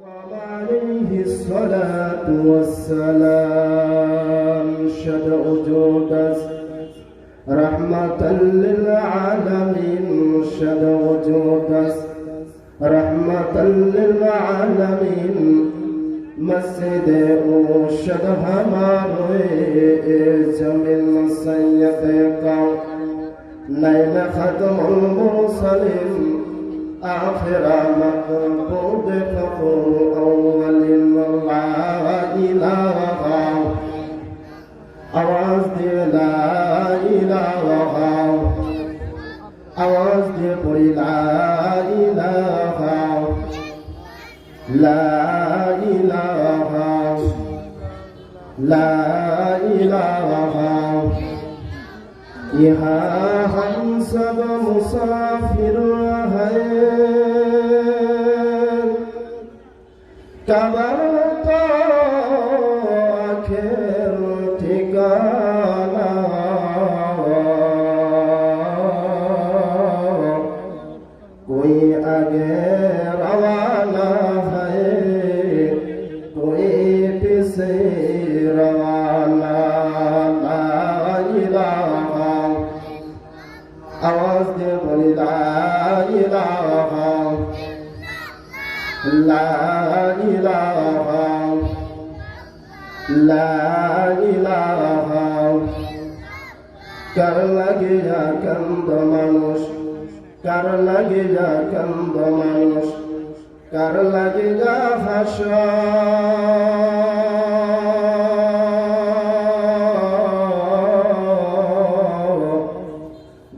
عليه الصلاة والسلام شد وجودس رحمة للعالمين شد وجودس رحمة للعالمين مسجد شد ہمارے جمیل سید کا نيل ختم المرسلين آخر مقبود فقر أول لا إله آواز دے لا إله آواز دے کوئی لا إله لا إله لا إله यहाँ हम सब मुसाफिर हैं कबर तो आखिर ठिकाना कोई आगे रवाना है कोई पीछे रवाना आवाज दे बोली ला इलाहा ला इलाहा ला इलाहा कर लगे जा कंद मानुष कर लगे जा कंद मानुष कर लगे जा भाषा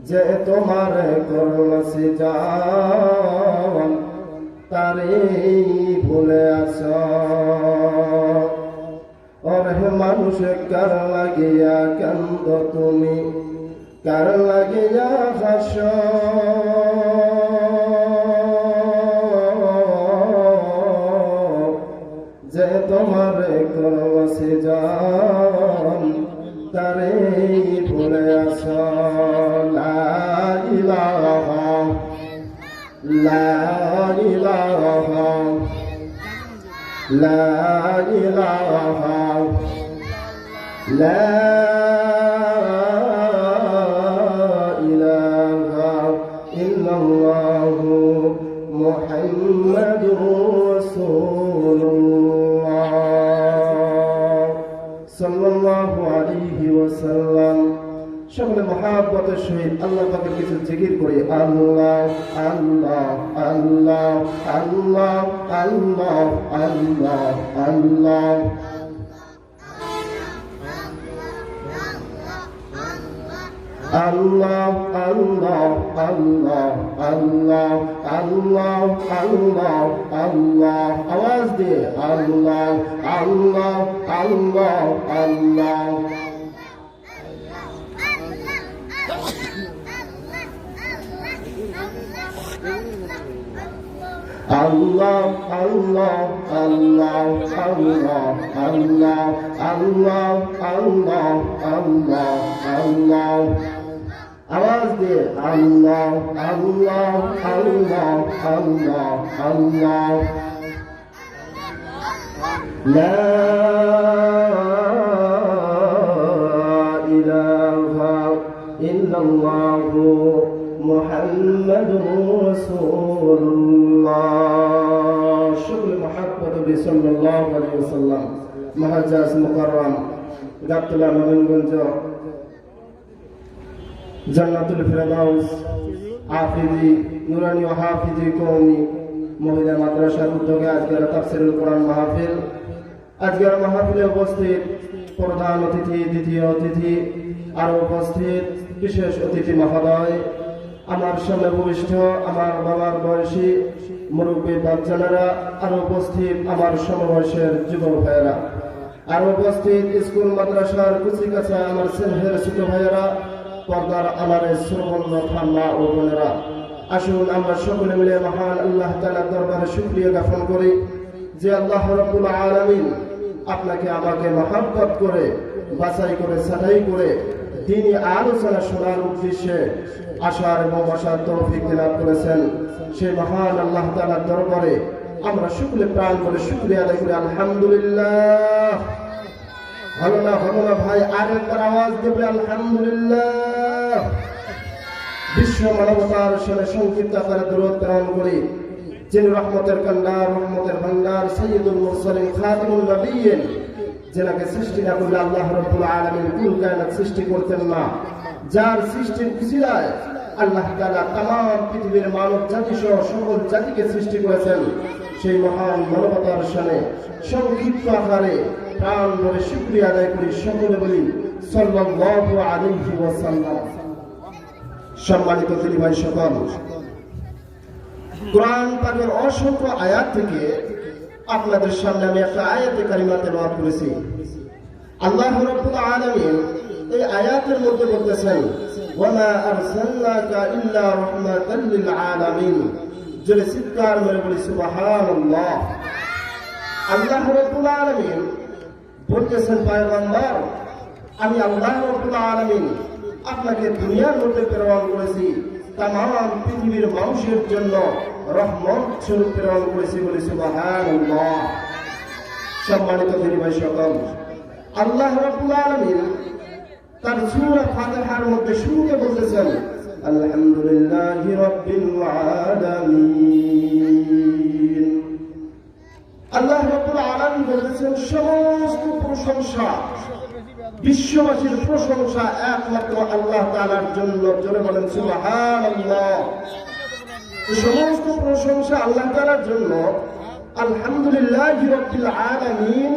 যে তোমার করুণা সিজান তারে ভুলে আছো ওরে মানুষ কার লাগিয়া কান্দ তুমি কার লাগিয়া হাস যে তোমার করুণা সিজান তারে ভুলে আছো লা ইলাহা লা ইলাহা লা ইলাহা লা ইলাহা ইল্লাল্লাহু মুহাম্মাদুর রাসূলুল্লাহ সাল্লাল্লাহু আলাইহি ওয়াসাল্লাম সকলে মহাব্বতের সহিত আল্লাহ পাকের কিছু জিকির করি আল্লাহ আল্লাহ আল্লাহ আল্লাহ আল্লাহ আল্লাহ আল্লাহ Allah, Allah, Allah, Allah, Allah, Allah, Allah. आवाज दे Allah, Allah, Allah, Allah. Allah, Allah, Allah, Allah, Allah, Allah, Allah, Allah, Allah. आवाज दे Allah, Allah, Allah, Allah, Allah. La ilaha illallah Muhammadur Rasulullah. Syukr muhabbat bi sallallahu alaihi wasallam. Mahajaz mukarram Gaptula Magangunj জান্নাতুল ফেরদাউস হাফিজি নুরানি ও হাফিজি কওমি মহিলা মাদ্রাসার উদ্যোগে আজকের তাফসীরুল কোরআন মাহফিল আজকের মাহফিলে উপস্থিত প্রধান অতিথি দ্বিতীয় অতিথি আর উপস্থিত বিশেষ অতিথি মহোদয় আমার সামনে উপবিষ্ট আমার বাবার বয়সী মুরব্বী বাচ্চারা আর উপস্থিত আমার সমবয়সের যুবক ভাইয়েরা আর উপস্থিত স্কুল মাদ্রাসার কুচিকাছা আমার স্নেহের ছোট ভাইয়েরা পর্দার আলারে শ্রবণ ঠান্ডা ও বোনেরা আসুন আমরা সকলে মিলে মহান আল্লাহ তাআলার দরবারে শুকরিয়া জ্ঞাপন করি যে আল্লাহ রাব্বুল আলামিন আপনাকে আমাকে মহব্বত করে বাছাই করে ছাঁটাই করে তিনি আলোচনা শোনার উদ্দেশ্যে আসার এবং বসার তৌফিক লাভ করেছেন। সেই মহান আল্লাহ তাআলার দরবারে আমরা সকলে প্রাণ বলে শুকরিয়া আদায় করি আলহামদুলিল্লাহ। হলো না ভাই, আরেকবার আওয়াজ দেবে আলহামদুলিল্লাহ। বিশ্ব মানবতার সাথে সংক্ষিপ্ত আকারে দরুদ প্রেরণ করি যিনি রহমতের কান্ডার, রহমতের ভান্ডার, সাইয়্যিদুল মুরসালিন, খাতিমুন নবিয়্যিন, যেনাকে সৃষ্টি না করলে আল্লাহ রাব্বুল আলামিন কুল কায়নাত সৃষ্টি করতেন না, যার সৃষ্টির উসিলায় আল্লাহ তাআলা तमाम পৃথিবীর মানব জাতি সহ সকল জাতিকে সৃষ্টি করেছেন। সেই মহান মানবতার সাথে সংক্ষিপ্ত আকারে প্রাণ ভরে শুকরিয়া আদায় করি, সকলে বলি সাল্লাল্লাহু আলাইহি ওয়াসাল্লাম। সম্মানিত দিনী ভাই সকল, কোরআন পাকের অসংখ্য আয়াত থেকে আপনাদের সামনে আমি একটা আয়াতে কারিমা তেলাওয়াত করেছি। আল্লাহ রাব্বুল আলামিন এই আয়াতের মধ্যে বলতেছেন ওয়ামা আরসালনাকা ইল্লা রাহমাতাল লিল আলামিন। জোরে চিৎকার মেরে বলি সুবহানাল্লাহ। আল্লাহ রাব্বুল আলামিন বলতেছেন পয়গম্বর, আমি আল্লাহ রাব্বুল আলামিন আপনাকে দুনিয়ার মধ্যে প্রেরণ করেছি, तमाम পৃথিবীর মানুষের জন্য রহমত স্বরূপ প্রেরণ করেছি বলে সুবহানাল্লাহ। সম্মানিত দিনী ভাই সকল, আল্লাহ রাব্বুল আলামিন তার সূরা ফাতিহার মধ্যে শুরুতে বলতেছেন আলহামদুলিল্লাহি রাব্বিল আলামিন। আল্লাহ রাব্বুল আলামিন বলতেছেন সমস্ত প্রশংসা, বিশ্ববাসীর প্রশংসা একমাত্র আল্লাহ তাআলার জন্য। জোরে বলেন সুবহানাল্লাহ। সমস্ত প্রশংসা আল্লাহ তাআলার জন্য। আলহামদুলিল্লাহি রাব্বিল আলামিন।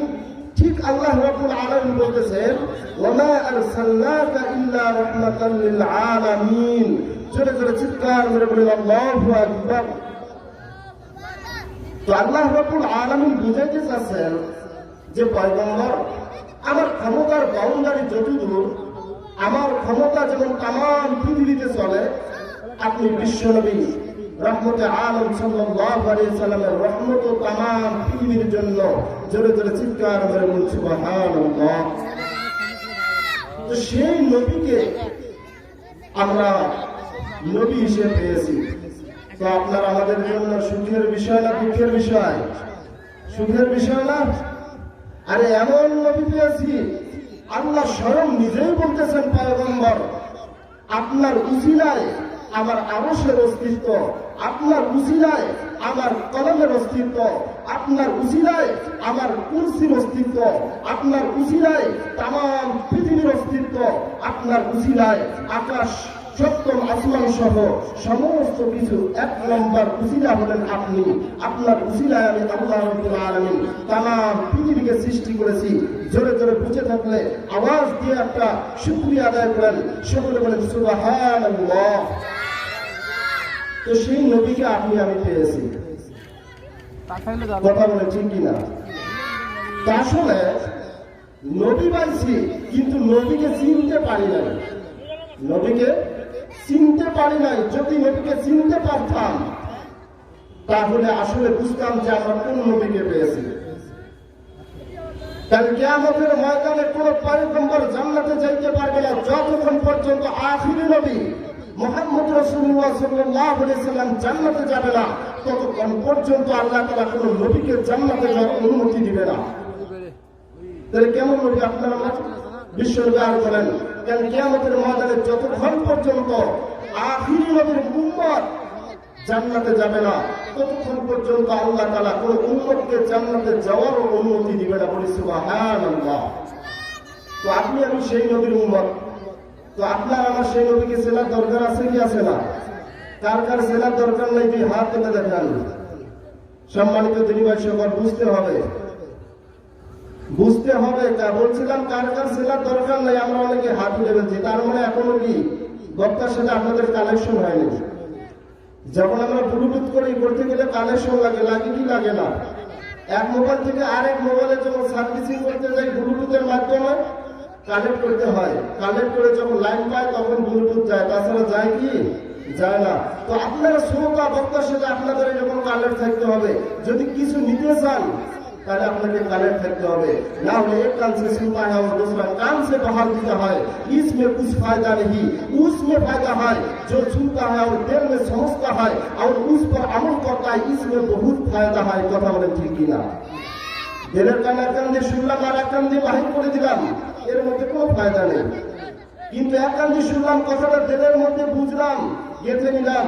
ঠিক আল্লাহ রাব্বুল আলামিন বলতেছেন ওয়ামা আরসালনাকা ইল্লা রাহমাতাল লিল আলামিন। জোরে জোরে চিৎকার মেরে বলেন আল্লাহু আকবার। তো আল্লাহ রাব্বুল আলামিন বুঝাইতে চাচ্ছেন যে পয়গম্বর, আমার ক্ষমতার বাউন্ডারি যতদূর, আমার ক্ষমতা যেমন तमाम পৃথিবীতে চলে, আপনি বিশ্বনবী রহমতে আলম সাল্লাল্লাহু আলাইহি সাল্লামের রহমত तमाम পৃথিবীর জন্য। জোরে জোরে চিৎকার করে বলুন সুবহানাল্লাহ। তো সেই নবীকে আমরা নবী হিসেবে পেয়েছি। তো আপনার আমাদের জন্য সুখের বিষয় না দুঃখের বিষয়? সুখের বিষয় না? আরে এমন নবী পেয়েছি, আল্লাহ স্বয়ং নিজেই বলতেছেন পয়গম্বর, আপনার উসিলায় আমার আরশের অস্তিত্ব, আপনার উসিলায় আমার কলমের অস্তিত্ব, আপনার উসিলায় আমার কুরসির অস্তিত্ব, আপনার উসিলায় तमाम পৃথিবীর অস্তিত্ব, আপনার উসিলায় আকাশ সপ্তম আসমান সহ সমস্ত কিছু এক নম্বর উসিলা হলেন আপনি। আপনার উসিলায় আমি আল্লাহ রাব্বুল আলামিন तमाम পৃথিবীকে সৃষ্টি করেছি। জোরে জোরে বুঝে থাকলে আওয়াজ দিয়ে একটা শুকরিয়া আদায় করেন, সকলে বলেন সুবহানাল্লাহ। তো সেই নবীকে আপনি আমি পেয়েছি, কথা বলে ঠিক কিনা? আসলে নবী পাইছি, কিন্তু নবীকে চিনতে পারি নাই। নবীকে চিনতে পারি নাই। যদি নবীকে চিনতে পারতাম তাহলে আসলে বুঝতাম যে আমরা কোন নবীকে পেয়েছি। কাল কিয়ামতের ময়দানে কোন পয়গম্বর জান্নাতে যাইতে পারবে না যতক্ষণ পর্যন্ত আখিরি নবী মুহাম্মদ রাসূলুল্লাহ সাল্লাল্লাহু আলাইহি সাল্লাম জান্নাতে যাবে না, ততক্ষণ পর্যন্ত আল্লাহ তাআলা কোন নবীকে জান্নাতে যাওয়ার অনুমতি দিবে না। তাহলে কেমন নবী আপনারা বিশ্বনবী আর বলেন, কাল কিয়ামতের ময়দানে যতক্ষণ পর্যন্ত আখিরি নবীর উম্মত জান্নাতে যাবে না, ততক্ষণ পর্যন্ত আল্লাহ তাআলা কোন উম্মতকে জান্নাতে যাওয়ার অনুমতি দিবে না। বলি সুবহানাল্লাহ। তো আপনি আমি সেই নবীর উম্মত। তো আপনার আমার সেই নবীকে চেনার দরকার আছে কি আছে না? কার কার চেনার দরকার নেই? তুই হাত তুলে দেখান। সম্মানিত দিনী ভাই সকল, বুঝতে হবে, বুঝতে হবে। বলছিলাম কার কার চেনার দরকার নেই, আমরা অনেকে হাত তুলে ফেলছি। তার মানে এখনো কি বক্তার সাথে আপনাদের কানেকশন হয়নি? যখন আমরা ব্লুটুথ করতে গেলে কানেকশন লাগে, লাগে কি লাগে না? এক মোবাইল থেকে আরেক মোবাইলে যখন সার্ভিসিং করতে যাই ব্লুটুথের মাধ্যমে কানেক্ট করতে হয়। কানেক্ট করে যখন লাইন পায় তখন ব্লুটুথ যায়, তাছাড়া যায় কি? যায় না। তো আপনারা শ্রোতা বক্তার সাথে আপনাদের এরকম কানেক্ট থাকতে হবে। যদি কিছু নিতে চান তাহলে আপনাকে कानेक्ट থাকতে হবে, ना हमें एक कान से सुनना है और दूसरा कान से बाहर देता है, इसमें कुछ फायदा नहीं, उसमें फायदा है जो सुनता है और दिल में समझता है और उस पर अमल करता है, इसमें बहुत फायदा है। কথা বলেন ঠিক কিনা? দিলের কান দিয়ে শুনলাম আর এক কান দিয়ে বাহির করে দিলাম, এর মধ্যে কোনো ফায়দা নেই। কিন্তু এক কান দিয়ে শুনলাম, কথাটা দিলের মধ্যে বুঝলাম, গেঁথে নিলাম,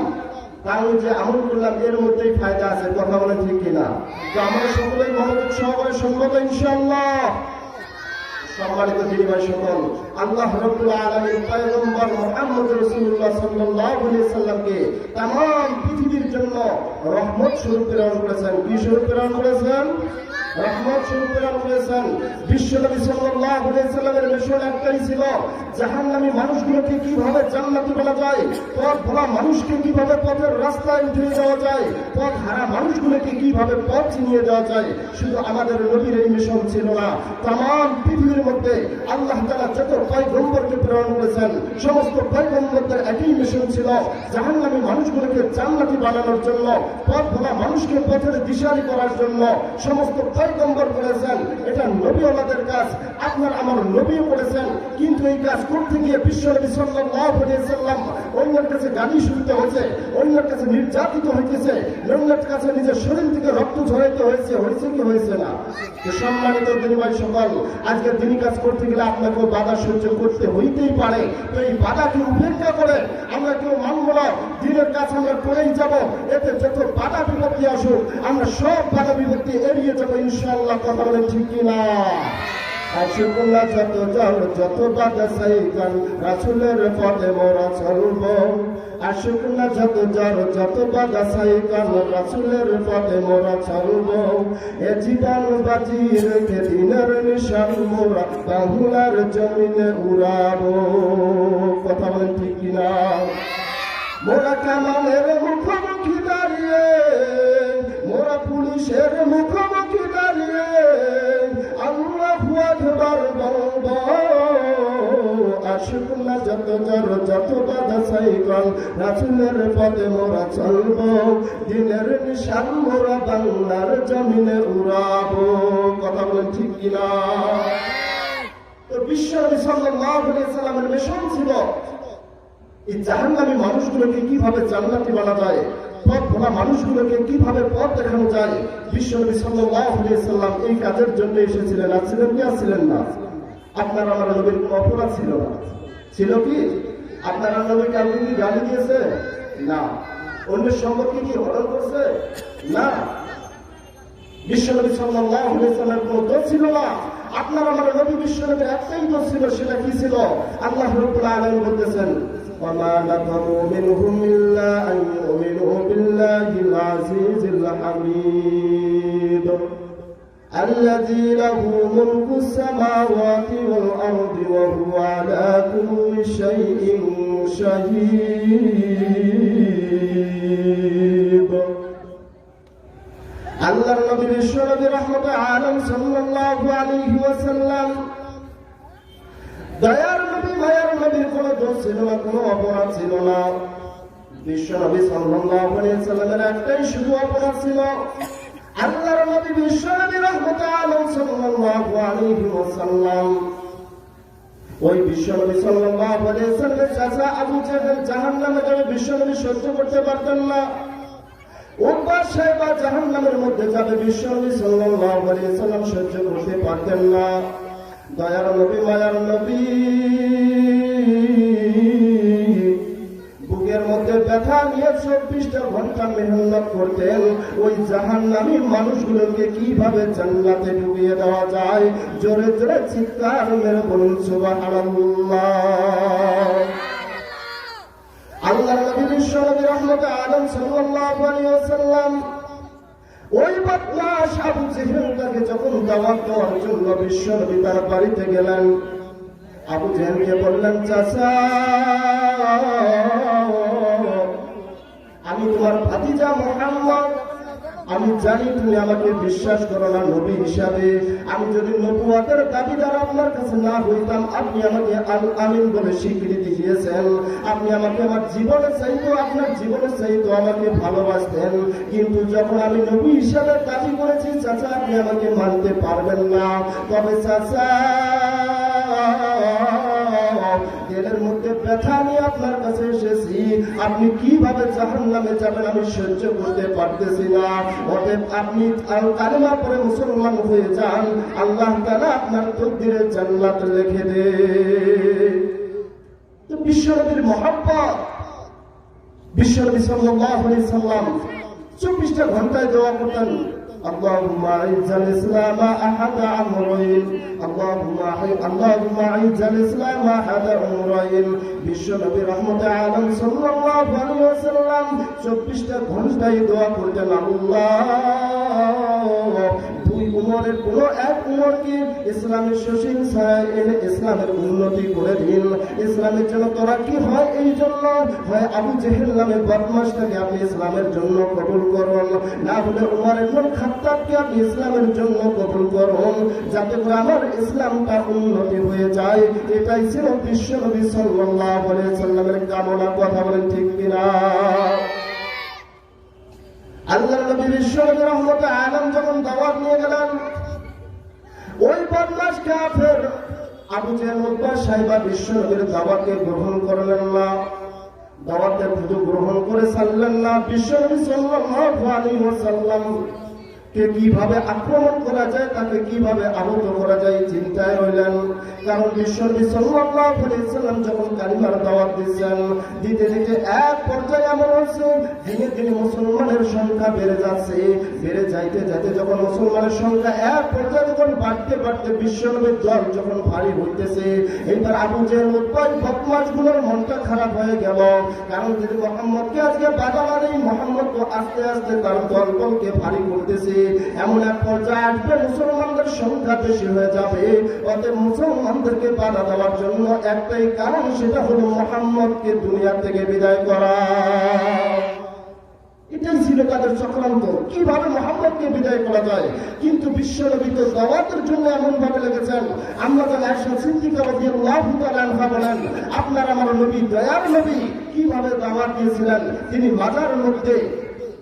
তাহলে যে আমল করলাম এর মধ্যেই ফায়দা আছে। কথা বলেন ঠিক কিনা? তো আমরা সকলেই মনোযোগ সহকারে শুনবো তো ইনশাআল্লাহ। সম্মানিত দিনী ভাই সকল, আল্লাহ রাব্বুল আলামিন পয়গম্বর মুহাম্মদ রাসূলুল্লাহ সাল্লাল্লাহু আলাইহি সাল্লামকে तमाम পৃথিবীর জন্য রহমত স্বরূপ প্রেরণ করেছেন। কি স্বরূপ প্রেরণ করেছেন? রহমত স্বরূপ প্রেরণ করেছেন। বিশ্বনবী সাল্লাল্লাহু আলাইহি সাল্লামের মিশন একটাই ছিল, জাহান্নামী মানুষগুলোকে কিভাবে জান্নাতি বলা যায়, পথ ভোলা মানুষকে কিভাবে পথের রাস্তায় উঠিয়ে দেওয়া যায়, পথ হারা মানুষগুলোকে কিভাবে পথ চিনিয়ে দেওয়া যায়। শুধু আমাদের নবীর এই মিশন ছিল না, तमाम পৃথিবীর মধ্যে আল্লাহ তাআলা যত পয়গম্বরকে প্রেরণ করেছেন, সমস্ত পয়গম্বরদের একই মিশন ছিল জাহান্নামী মানুষগুলোকে জান্নাতি বানানোর জন্য, পথ ভোলা মানুষকে পথের দিশারি করার জন্য সমস্ত পয়গম্বর করেছেন। এটা নবীওয়ালাদের কাজ, আপনার আমার নবীও করেছেন। কিন্তু এই কাজ করতে গিয়ে বিশ্বনবী সাল্লাল্লাহু আলাইহি সাল্লাম অন্যের কাছে গালি শুনতে হয়েছে, অন্যের কাছে নির্যাতিত হইতেছে, অন্যের কাছে নিজের শরীর থেকে রক্ত ঝরাইতে হয়েছে। হয়েছে কি হয়েছে না? সম্মানিত দিনী ভাই সকল, আজকে দিনী কাজ করতে গেলে আপনাকেও বাধা সহ্য করতে হইতেই পারে। তো এই বাধাকে উপেক্ষা করে আমরা কেউ মানব না, দিনের কাজ আমরা করেই যাব। এতে যত বাধা বিপত্তি আসুক আমরা সব বাধা বিপত্তি এড়িয়ে যাবো ইনশাআল্লাহ। কথা বলেন ঠিক কিনা? আশুকুল্লা যত জল যত বাধা সাইকান রাসূলের পথে মোরা চলব, আশুকুল্লা যত জল যত বাধা সাইকান রাসূলের পথে মোরা চলব, এ জীবন বাজি রেখে দিনের নিশান মোরা বাহুলার জমিনে উড়াবো। কথা বলেন ঠিক কিনা? মোরা কামানের মুখোমুখি দাঁড়িয়ে, মোরা পুলিশের মুখোমুখি দাঁড়িয়ে আল্লাহু আকবার বলবো, আশুকুল্লাহ যত জর যত বাধা সাইকান রাসূলের পথে মোরা চলবো, দিনের নিশান মোরা বাংলার জমিনে উড়াবো। কথা বলেন ঠিক কিনা? তো বিশ্বনবী সাল্লাল্লাহু আলাইহি সাল্লামের মিশন ছিল এই জাহান্নামী মানুষগুলোকে কিভাবে জান্নাতি বানা যায়, পথ ভোলা মানুষগুলোকে কিভাবে পথ দেখানো যায়। বিশ্বনবী সাল্লাল্লাহু আলাইহি সাল্লাম এই কাজের জন্য এসেছিলেন। আর ছিলেন কি? ছিলেন না? আপনার আমার নবীর কোনো অপরাধ ছিল না? ছিল কি? আপনার নবীকে আপনি কি গালি দিয়েছে? না। অন্যের সম্পর্কে কি হরণ করছে? না। বিশ্বনবী সাল্লাল্লাহু আলাইহি সাল্লামের কোনো দোষ ছিল না। আপনার আমার নবী বিশ্বনবীর একটাই দোষ ছিল, সেটা কি ছিল? আল্লাহ রাব্বুল আলামিন বলতেছেন, وما نقموا منهم إلا أن يؤمنوا بالله العزيز الحميد الذي له ملك السماوات والأرض وهو على كل شيء شهيد। আল্লাহর নবী বিশ্বনবী রাহমাতুল আলামিন সাল্লাল্লাহু আলাইহি ওয়াসাল্লাম দয়ার নবী, মায়ার নবীর কোনো দোষ ছিল না, কোনো অপরাধ ছিল না। বিশ্বনবী সাল্লাল্লাহু আলাইহি সাল্লামের একটাই শুধু অপরাধ ছিল। আল্লাহর নবী বিশ্বনবী রাহমাতুল আলামিন সাল্লাল্লাহু আলাইহি ওয়াসাল্লাম ওই বিশ্বনবী সাল্লাল্লাহু আলাইহি ওয়াসাল্লামের চাচা আবু জাহেল জাহান্নামে যাবে, বিশ্বনবী সহ্য করতে পারতেন না। উকবা সাহেবা জাহান্নামের মধ্যে যাবে, বিশ্বনবী সাল্লাল্লাহু আলাইহি ওয়াসাল্লাম সহ্য করতে পারতেন না। দয়ার নবী, মায়ার নবী বুকের মধ্যে ব্যথা নিয়ে 24টা ঘন্টা মেহনত করতেন ওই জাহান্নামী মানুষগুলোকে কিভাবে জান্নাতে ঢুকিয়ে দেওয়া যায়। জোরে জোরে চিৎকার মেরে বলুন সুবহানাল্লাহ। আল্লাহর নবী বিশ্বনবী রাহমাতুল আলামিন সাল্লাল্লাহু আলাইহি ওয়াসাল্লাম ওই বদমাশ আবু জেহেলকে যখন দাওয়াত দেওয়ার জন্য বিশ্বনবী তার বাড়িতে গেলেন, আবু জেহেলকে বললেন, চাচা আমি তোমার ভাতিজা মুহাম্মদ, আমি জানি তুমি আমাকে বিশ্বাস করো না নবী হিসাবে। আমি যদি নবুয়তের দাবিদার আপনার কাছে না হইতাম, আপনি আমাকে আল আমিন বলে স্বীকৃতি দিয়েছেন। আপনি আমাকে আমার জীবনে চাইতো, আপনার জীবনে চাইতো আমাকে ভালোবাসতেন। কিন্তু যখন আমি নবী হিসাবে দাবি করেছি, চাচা আপনি আমাকে মানতে পারবেন না। তবে চাচা দিলের মধ্যে ব্যথা নিয়ে আপনার কাছে এসেছি। আপনি কিভাবে জাহান্নামে যাবেন আমি সহ্য করতে পারতেছি না। অতএব আপনি কালেমা পড়ে মুসলমান হয়ে যান, আল্লাহ তাআলা আপনার তকদিরে জান্নাত লিখে দে। তো বিশ্বনবীর মহব্বত, বিশ্বনবী সাল্লাল্লাহু আলাইহি সাল্লাম 24টা ঘন্টায় দোয়া করতেন। اللهم اعز الاسلام احد امرين اللهم اعز الاسلام احد امرين বিশ্বনবী রহমতে আলম সাল্লাল্লাহু আলাইহি ওয়াসাল্লাম 24টা ঘন্টায় দোয়া করতেন, আল্লাহ দুই উমরের কোন এক উমরকে ইসলামের শোষণ ছাড়াই এনে ইসলামের উন্নতি করে দিন। ইসলামের জন্য তোরা কি হয়, এই জন্য হয় আবু জেহেল নামে বদমাশটাকে আপনি ইসলামের জন্য কবুল করুন, না হলে উমর ইবনে খাত্তাবকে আপনি ইসলামের জন্য কবুল করুন, যাতে করে আমার ইসলামটা উন্নতি হয়ে যায়। এটাই ছিল বিশ্বনবী সাল্লাল্লাহু আলাইহি ওয়াসাল্লামের কামনা। কথা বলেন ঠিক কিনা? আল্লাহর নবী বিশ্বনবী রহমতে আলম যখন দাওয়াত নিয়ে গেলেন, ওই বদমাশ কাফের আবু জেহেল উতবা সাইবা বিশ্বনবীর দাওয়াতকে গ্রহণ করলেন না। দাওয়াতকে শুধু গ্রহণ করে ছাড়লেন না, বিশ্বনবী সাল্লাল্লাহু আলাইহি ওয়াসাল্লাম কে কিভাবে আক্রমণ করা যায়, তাকে কিভাবে আহত করা যায় চিন্তায় রইলেন। কারণ বিশ্বনবী সাল্লাল্লাহু আলাইহি ওয়াসাল্লাম যখন কালিমার দাওয়াত দিচ্ছেন, দিতে দিতে এক পর্যায়ে এমন হচ্ছে দিনে দিনে মুসলমানের সংখ্যা বেড়ে যাচ্ছে। বেড়ে যাইতে যাইতে যখন মুসলমানের সংখ্যা এক পর্যায়ে যখন বাড়তে বাড়তে বিশ্বনবীর দল যখন ভারী হইতেছে, এইবার আবু জেহেল উতবা বদমাশগুলোর মনটা খারাপ হয়ে গেল। কারণ যদি মোহাম্মদকে আজকে বাধা মানে মোহাম্মদ তো আস্তে আস্তে তার দলকে ভারী করতেছে, এমন এক পর্যায়ে আসবে মুসলমানদের সংখ্যা বেশি হয়ে যাবে। অতএব মুসলমানদেরকে বাধা দেওয়ার জন্য একটাই কারণ, সেটা হলো মুহাম্মদকে দুনিয়া থেকে বিদায় করা। এটাই ছিল তাদের চক্রান্ত, কিভাবে মুহাম্মদকে বিদায় করা যায়। কিন্তু বিশ্বনবী তো দাওয়াতের জন্য এমন ভাবে লেগেছেন। আমরা যারা আয়েশা সিদ্দিকা রাদিয়াল্লাহু তাআলা আনহা বলেন, আপনার আমার নবী দয়ার নবী কিভাবে দাওয়াত দিয়েছিলেন। তিনি মাজার মধ্যে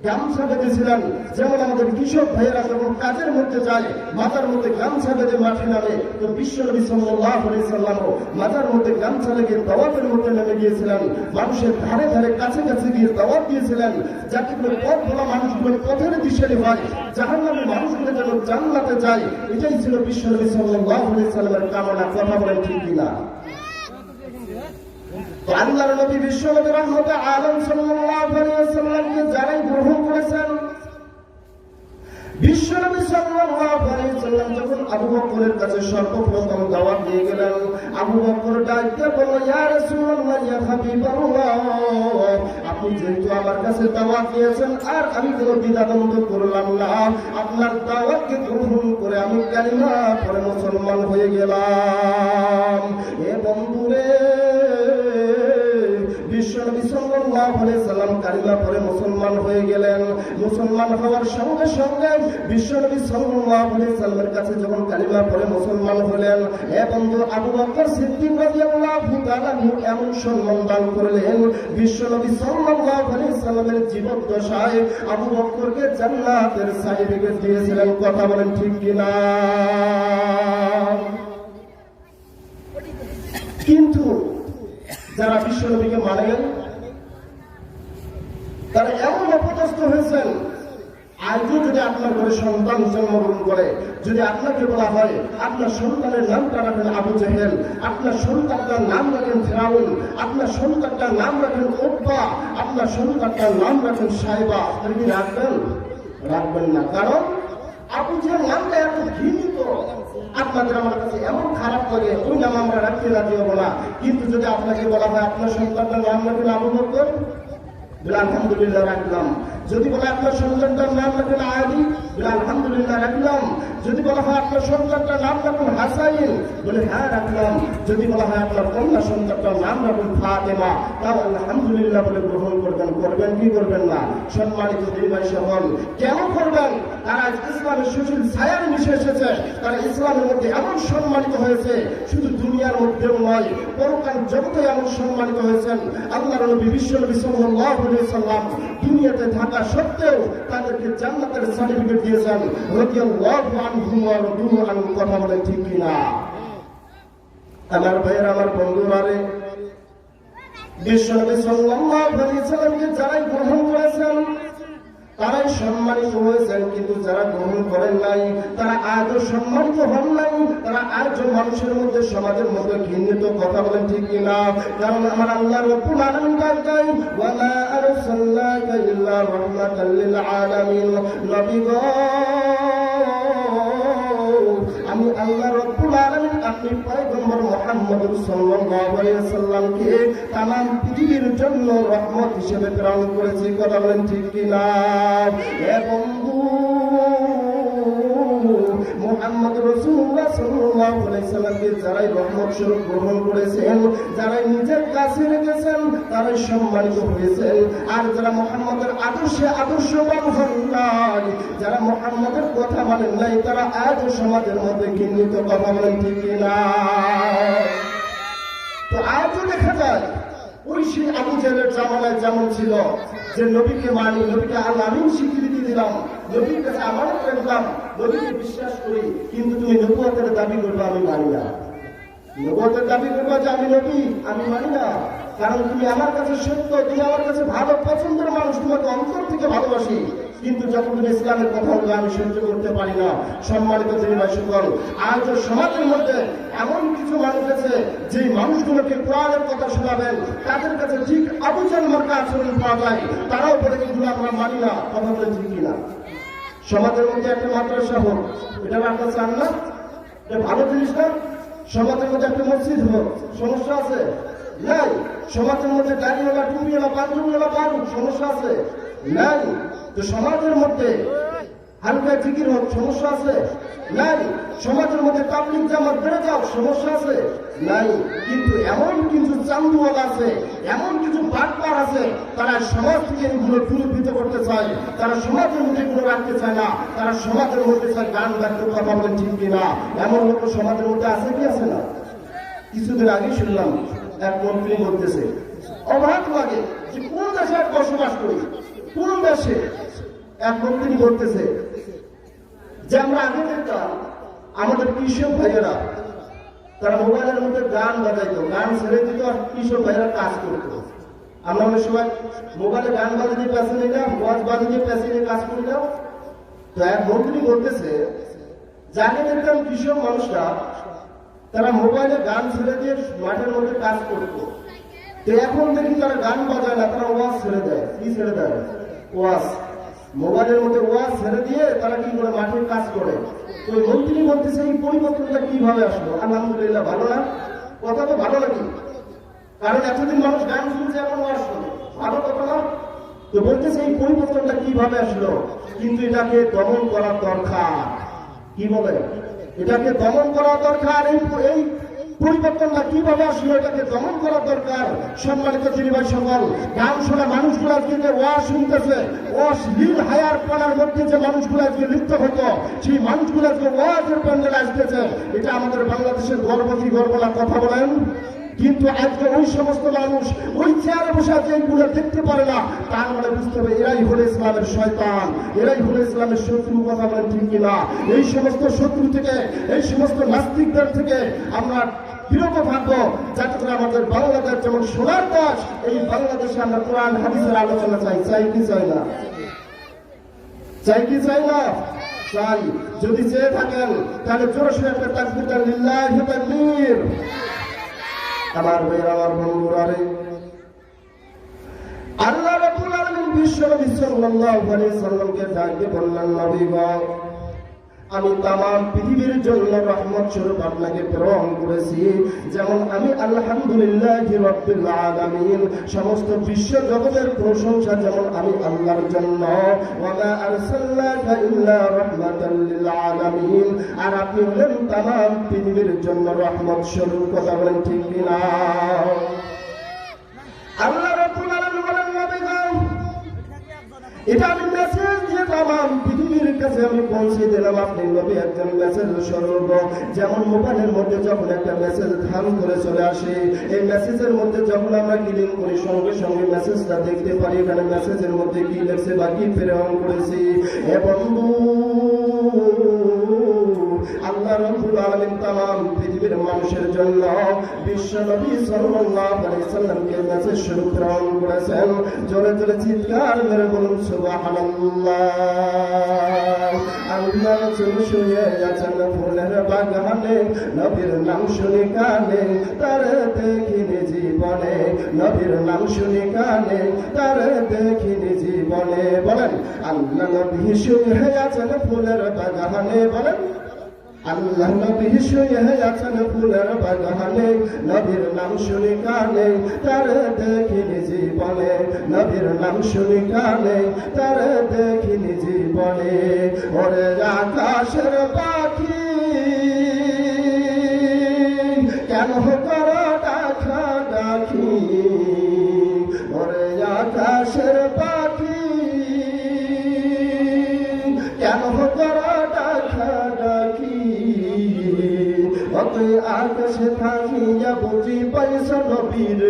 গামছা বেঁধেছিলেন, যেমন আমাদের কৃষক ভাইয়েরা যখন কাজের মধ্যে যায় মাথার মধ্যে গামছা বেঁধে মাঠে নামে, তো বিশ্বনবী সাল্লাল্লাহু আলাইহি সাল্লামও মাথার মধ্যে গামছা লেগে দাওয়াতের মধ্যে নেমে গিয়েছিলেন। মানুষের ধারে ধারে কাছে কাছে গিয়ে দাওয়াত দিয়েছিলেন, যাতে করে পথ ভোলা মানুষগুলো পথের দিশারি হয়, জাহান্নামী মানুষগুলো যেন জান্নাতে যায়। এটাই ছিল বিশ্বনবী সাল্লাল্লাহু আলাইহি সাল্লামের কামনা। কথা বলেন ঠিক কিনা? আল্লাহর নবী বিশ্বনবী রহমতে আলম সাল্লাল্লাহু আলাইহি ওয়াসাল্লামকে যারাই গ্রহণ করেছেন, বিশ্বনবী সাল্লাল্লাহু আলাইহি ওয়াসাল্লাম যখন আবু বকরের কাছে সর্বপ্রথম দাওয়াত দিয়ে গেলেন, আবু বকর ডাকতে বলল, ইয়া রাসূলুল্লাহ, ইয়া হাবিবাল্লাহ, আপনি যেহেতু আমার কাছে দাওয়াত দিয়েছেন আর আমি কোনো দ্বিধাদ্বন্দ্ব করলাম না, আপনার দাওয়াতকে গ্রহণ করে আমি কালিমা পড়ে মুসলমান হয়ে গেলাম। এ বন্ধুরে, বিশ্বনবী সাল্লাল্লাহু আলাইহি সাল্লাম কালিমা পড়ে মুসলমান হয়ে গেলেন। মুসলমান হওয়ার সঙ্গে সঙ্গে বিশ্বনবী সাল্লাল্লাহু আলাইহি সাল্লামের কাছে যখন কালিমা পড়ে মুসলমান হলেন, এ বন্ধু আবু বকর সিদ্দিক রাদিয়াল্লাহু তাআলা এমন সম্মান দান করলেন, বিশ্বনবী সাল্লাল্লাহু আলাইহি সাল্লামের জীবদ্দশায় আবু বকরকে জান্নাতের সার্টিফিকেট দিয়েছিলেন। কথা বলেন ঠিক কিনা? কিন্তু যারা বিশ্বনবীকে মানেন তারা এমন অপদস্থ হয়েছেন, আজও যদি আপনার ঘরে সন্তান জন্মগ্রহণ করে, যদি আপনাকে বলা হয় আপনার সন্তানের নামটা রাখেন আবু জেহেল, আপনার সন্তানটার নাম রাখেন ফিরাউন, আপনার সন্তানটার নাম রাখেন উতবা, আপনার সন্তানটার নাম রাখেন সাইবা, আপনি কি রাখবেন? রাখবেন না। কারণ আবু জেহেল নামটা এত ঘৃণিত, আপনাদের আমার কাছে এমন খারাপ লাগে, ওই নাম আমরা রাখতে রাজি হবো না। কিন্তু যদি আপনাকে বলা হয় আপনার সন্তানটার নাম রাখেন আবু বকর, বলে আলহামদুলিল্লাহ রাখলাম। যদি বলে আপনার সন্তানটার নাম রাখেন আলী, বলে আলহামদুলিল্লাহ রাখলাম। যদি বলা হয় আপনার সন্তানটার নাম রাখুন হাসাইন, বলে হ্যাঁ রাখলাম। যদি বলা হয় আপনার কন্যা সন্তানটার নাম রাখুন ফাতেমা, তাও আলহামদুলিল্লাহ বলে গ্রহণ করবেন। করবেন কি করবেন না? সম্মানিত দিনভাই সকল, কেন করবেন? তারা ইসলামের সুশীল ছায়ার মিশে এসেছে, তারা ইসলামের মধ্যে এমন সম্মানিত হয়েছে, শুধু দুনিয়ার মধ্যেও নয়, পরকাল জগতে এমন সম্মানিত হয়েছেন। আল্লাহর নবী বিশ্বনবী সাল্লাল্লাহু আলাইহি সাল্লাম দুনিয়াতে থাকা সত্ত্বেও তাদেরকে জান্নাতের সার্টিফিকেট দিয়েছেন। রাদিয়াল্লাহু আনহুম ওয়া রাদু আনহু। কথা বলেন ঠিক কিনা? আমার ভাইয়ের, আমার বন্ধুরা, বিশ্বনবী সাল্লাল্লাহু আলাইহি সাল্লামকে যারাই গ্রহণ করেছেন তারাই সম্মানিত হয়েছেন, কিন্তু যারা গ্রহণ করেন নাই তারা আজও সম্মানিত হন নাই, তারা আজও মানুষের মধ্যে, সমাজের মধ্যে ঘৃণিত। কথা বলেন ঠিক কিনা? কারণ আমার আল্লাহ রাব্বুল আলামিন বলেন, ওয়া মা আরসালনাকা ইল্লা রাহমাতাল লিল আলামিন। নবী গো, আমি আল্লাহ রাব্বুল আলামিন আপনি পয়গম্বর মুহাম্মদ সাল্লাল্লাহু আলাইহি ওয়াসাল্লামকে तमाम পৃথিবীর জন্য রহমত হিসেবে প্রেরণ করেছি। কথা বলেন ঠিক কিনা? হে বন্ধু, মুহাম্মদ রাসূলুল্লাহ সাল্লাল্লাহু আলাইহি ওয়াসাল্লামকে যারাই রহমত স্বরূপ গ্রহণ করেছেন, যারাই নিজের কাছে রেখেছেন, তারাই সম্মানিত হয়েছেন। আর যারা মুহাম্মদের আদর্শে আদর্শবান হন নাই, যারা মুহাম্মদের কথা মানেন নাই, তারা আজও সমাজের মধ্যে ঘৃণিত। কথা বলেন ঠিক কিনা? তো আজও দেখা যায় ওই সেই আবু জাহেলের জামানায় যেমন ছিল যে নবীকে মানি, নবীকে আল্লাহ আমিন স্বীকৃতি দিলাম, নবীর কাছে আমানত রাখলাম, নবীকে বিশ্বাস করি, কিন্তু তুমি নবুয়তের দাবি করবে আমি মানি না। নবুয়তের দাবি করবে যে আমি নবী, আমি মানি না। কারণ তুমি আমার কাছে সত্য, তুমি আমার কাছে ভালো পছন্দের মানুষ, তোমাকে অন্তর থেকে ভালোবাসি, কিন্তু যখন তুমি ইসলামের কথা বলবে আমি সহ্য করতে পারি না। সম্মানিত দিনভাই সকল, আজ সমাজের মধ্যে এমন কিছু মানুষ আছে যে মানুষগুলোকে কোরআনের কথা শোনাবেন, তাদের কাছে ঠিক আবু জাহেল মার্কা আচরণ পাওয়া যায়, তারাও বলে কিন্তু আমরা মানি না। কথা বলে ঠিক কিনা? সমাজের মধ্যে একটা মাদ্রাসা হোক, এটা আপনার চান না? এটা ভালো জিনিস না? সমাজের মধ্যে একটা মসজিদ হোক, সমস্যা আছে? নাই। সমাজের মধ্যে দাঁড়িয়েওয়ালা, টুপিওয়ালা, পাঞ্জাবিওয়ালা বাড়ুক, সমস্যা আছে? নাই। তো সমাজের মধ্যে হালকা জিকির হোক, সমস্যা আছে? নাই। সমাজের মধ্যে তাবলীগ জামাত বেড়ে যাও, সমস্যা আছে? নাই। কিন্তু এমন কিছু চান্দুওয়ালা আছে, এমন কিছু বাটপার আছে, তারা সমাজ থেকে এগুলো দূরীভূত করতে চায়, তারা সমাজের মধ্যে এগুলো রাখতে চায় না, তারা সমাজের মধ্যে চায় গান গাইতে। কথা বলেন ঠিক কিনা? এমন লোক সমাজের মধ্যে আছে কি আছে না? কিছুদিন আগে শুনলাম এক মন্ত্রী বলতেছে, অবাক লাগে যে কোন দেশে বসবাস করি, কোন দেশে। এক মন্ত্রী বলতেছে যে আমরা আগে দেখতাম আমাদের কৃষক ভাইয়েরা তারা মোবাইলের মধ্যে গান বাজাইতো, গান ছেড়ে দিত, আর কৃষক ভাইয়েরা কাজ করতো। আমরা অনেক সময় মোবাইলে গান বাজিয়ে পেছে নিয়ে যাও, ওয়াজ বাজিয়ে পেছে নিয়ে কাজ করে যাও। তো এক মন্ত্রী বলতেছে যে আগে দেখতাম কৃষক মানুষরা তারা মোবাইলে গান ছেড়ে দিয়ে মাঠের মধ্যে কাজ করতো, তো এখন দেখি তারা গান বাজায় না, তারা ওয়াজ ছেড়ে দেয়। কি ছেড়ে দেয়? ওয়াজ। মোবাইলের মধ্যে ওয়াজ ছেড়ে দিয়ে তারা কি করে? মাঠের কাজ করে। তো মন্ত্রী বলতেছে এই পরিবর্তনটা কিভাবে আসলো? আলহামদুলিল্লাহ, ভালো না? কথা তো ভালো লাগে, কারণ এতদিন মানুষ গান শুনছে, এখন ওয়াজ শুনে, ভালো কথা না? তো বলতেছে এই পরিবর্তনটা কিভাবে আসলো? কিন্তু এটাকে দমন করার দরকার। কি বলে? এটাকে দমন করা দরকার। এই পরিবর্তনটা কিভাবে আসলো? এটাকে দমন করা দরকার। সম্মানিত দিনভাই সকল, গান শোনা মানুষগুলো আজকে যে ওয়াজ শুনতেছে, অশ্লীল হায়ার পানার মধ্যে যে মানুষগুলো আজকে লিপ্ত হতো, সেই মানুষগুলো আজকে ওয়াজের প্যান্ডেলে আসতেছে। এটা আমাদের বাংলাদেশের গর্ব কি গর্ব না? কথা বলেন। কিন্তু আজকে ওই সমস্ত মানুষ ওই চেয়ারে বসে আছে, এইগুলো দেখতে পারে না, তার মানে বুঝতে হবে এরাই হলো ইসলামের শয়তান, এরাই হলো ইসলামের শত্রু। কথা বলেন ঠিক কিনা? এই সমস্ত শত্রু থেকে, এই সমস্ত নাস্তিকদের থেকে আমরা বিরত থাকবো, যাতে করে আমাদের বাংলাদেশ যেমন সোনার দেশ, এই বাংলাদেশে আমরা কোরআন হাদিসের আলোচনা চাই। চাই কি চাই না? চাই কি চাই না? চাই। যদি চেয়ে থাকেন তাহলে জোরে সোরে একটা তাকবীর দেন, লিল্লাহি তাকবীর। আমার ভাইয়ের, আমার বন্ধুরা, আল্লাহ রাব্বুল আলামিন বিশ্বনবী সাল্লাল্লাহু আলাইহি সাল্লামকে ডাক দিয়ে বললেন, নবী গো, আমি তামাম পৃথিবীর জন্য রহমত স্বরূপ আপনাকে প্রেরণ করেছি। যেমন আমি আলহামদুলিল্লাহি রাব্বিল আলামিন, সমস্ত বিশ্ব জগতের প্রশংসা যেমন আমি আল্লাহর জন্য। ওয়া মা আরসালনাকা ইল্লা রাহমাতাল লিল আলামিন, আর আপনি হলেন তামাম পৃথিবীর জন্য রহমত স্বরূপ। কথা বলেন ঠিক কিনা? আল্লাহ রাব্বুল আলামিন বলেন, নবীগণ, এটা আমি মেসেজ দিয়ে তামাম পৃথিবীর কাছে আমি পৌঁছে দিলাম। আপনি নবী একজন মেসেজ স্বরূপ। যেমন মোবাইলের মধ্যে যখন একটা মেসেজ ধান করে চলে আসে, এই মেসেজের মধ্যে যখন আমরা ক্লিক করি সঙ্গে সঙ্গে মেসেজটা দেখতে পারি এখানে মেসেজের মধ্যে কি লেখছে বা কি প্রেরণ করেছি। এ বন্ধু, আল্লাহ রাব্বুল আলামিন তামাম পৃথিবীর মানুষের জন্য বিশ্ব নবী সাল্লাল্লাহু আলাইহি সাল্লামকে মেসেজ স্বরূপ প্রেরণ করেছেন। জোরে জোরে চিৎকার মেরে বলুন সুবহানাল্লাহ। আল্লাহ রাসূল শুয়ে আছেন ফুলের বাগানে, নবীর নাম শুনি কানে, তার দেখিনি জীবনে। নবীর নাম শুনি কানে, তার দেখিনি জীবনে। বলেন, আল্লাহ নবী শুয়ে আছেন ফুলের বাগানে। বলেন, আল্লাহ নবী শুয়ে আছেন ফুলের বাগানে, নবীর নাম শুনি কানে, তার দেখিনি জীবনে। নবীর নাম শুনি কানে, তার দেখিনি জীবনে। ওরে আকাশের পাখি কেন করো ডাকা ডাকি, ওরে আকাশের পাখি কেন করো ডাকা ডাকি। অতই আকাশে থাকিয়া বুঝি পাইছ নবীর,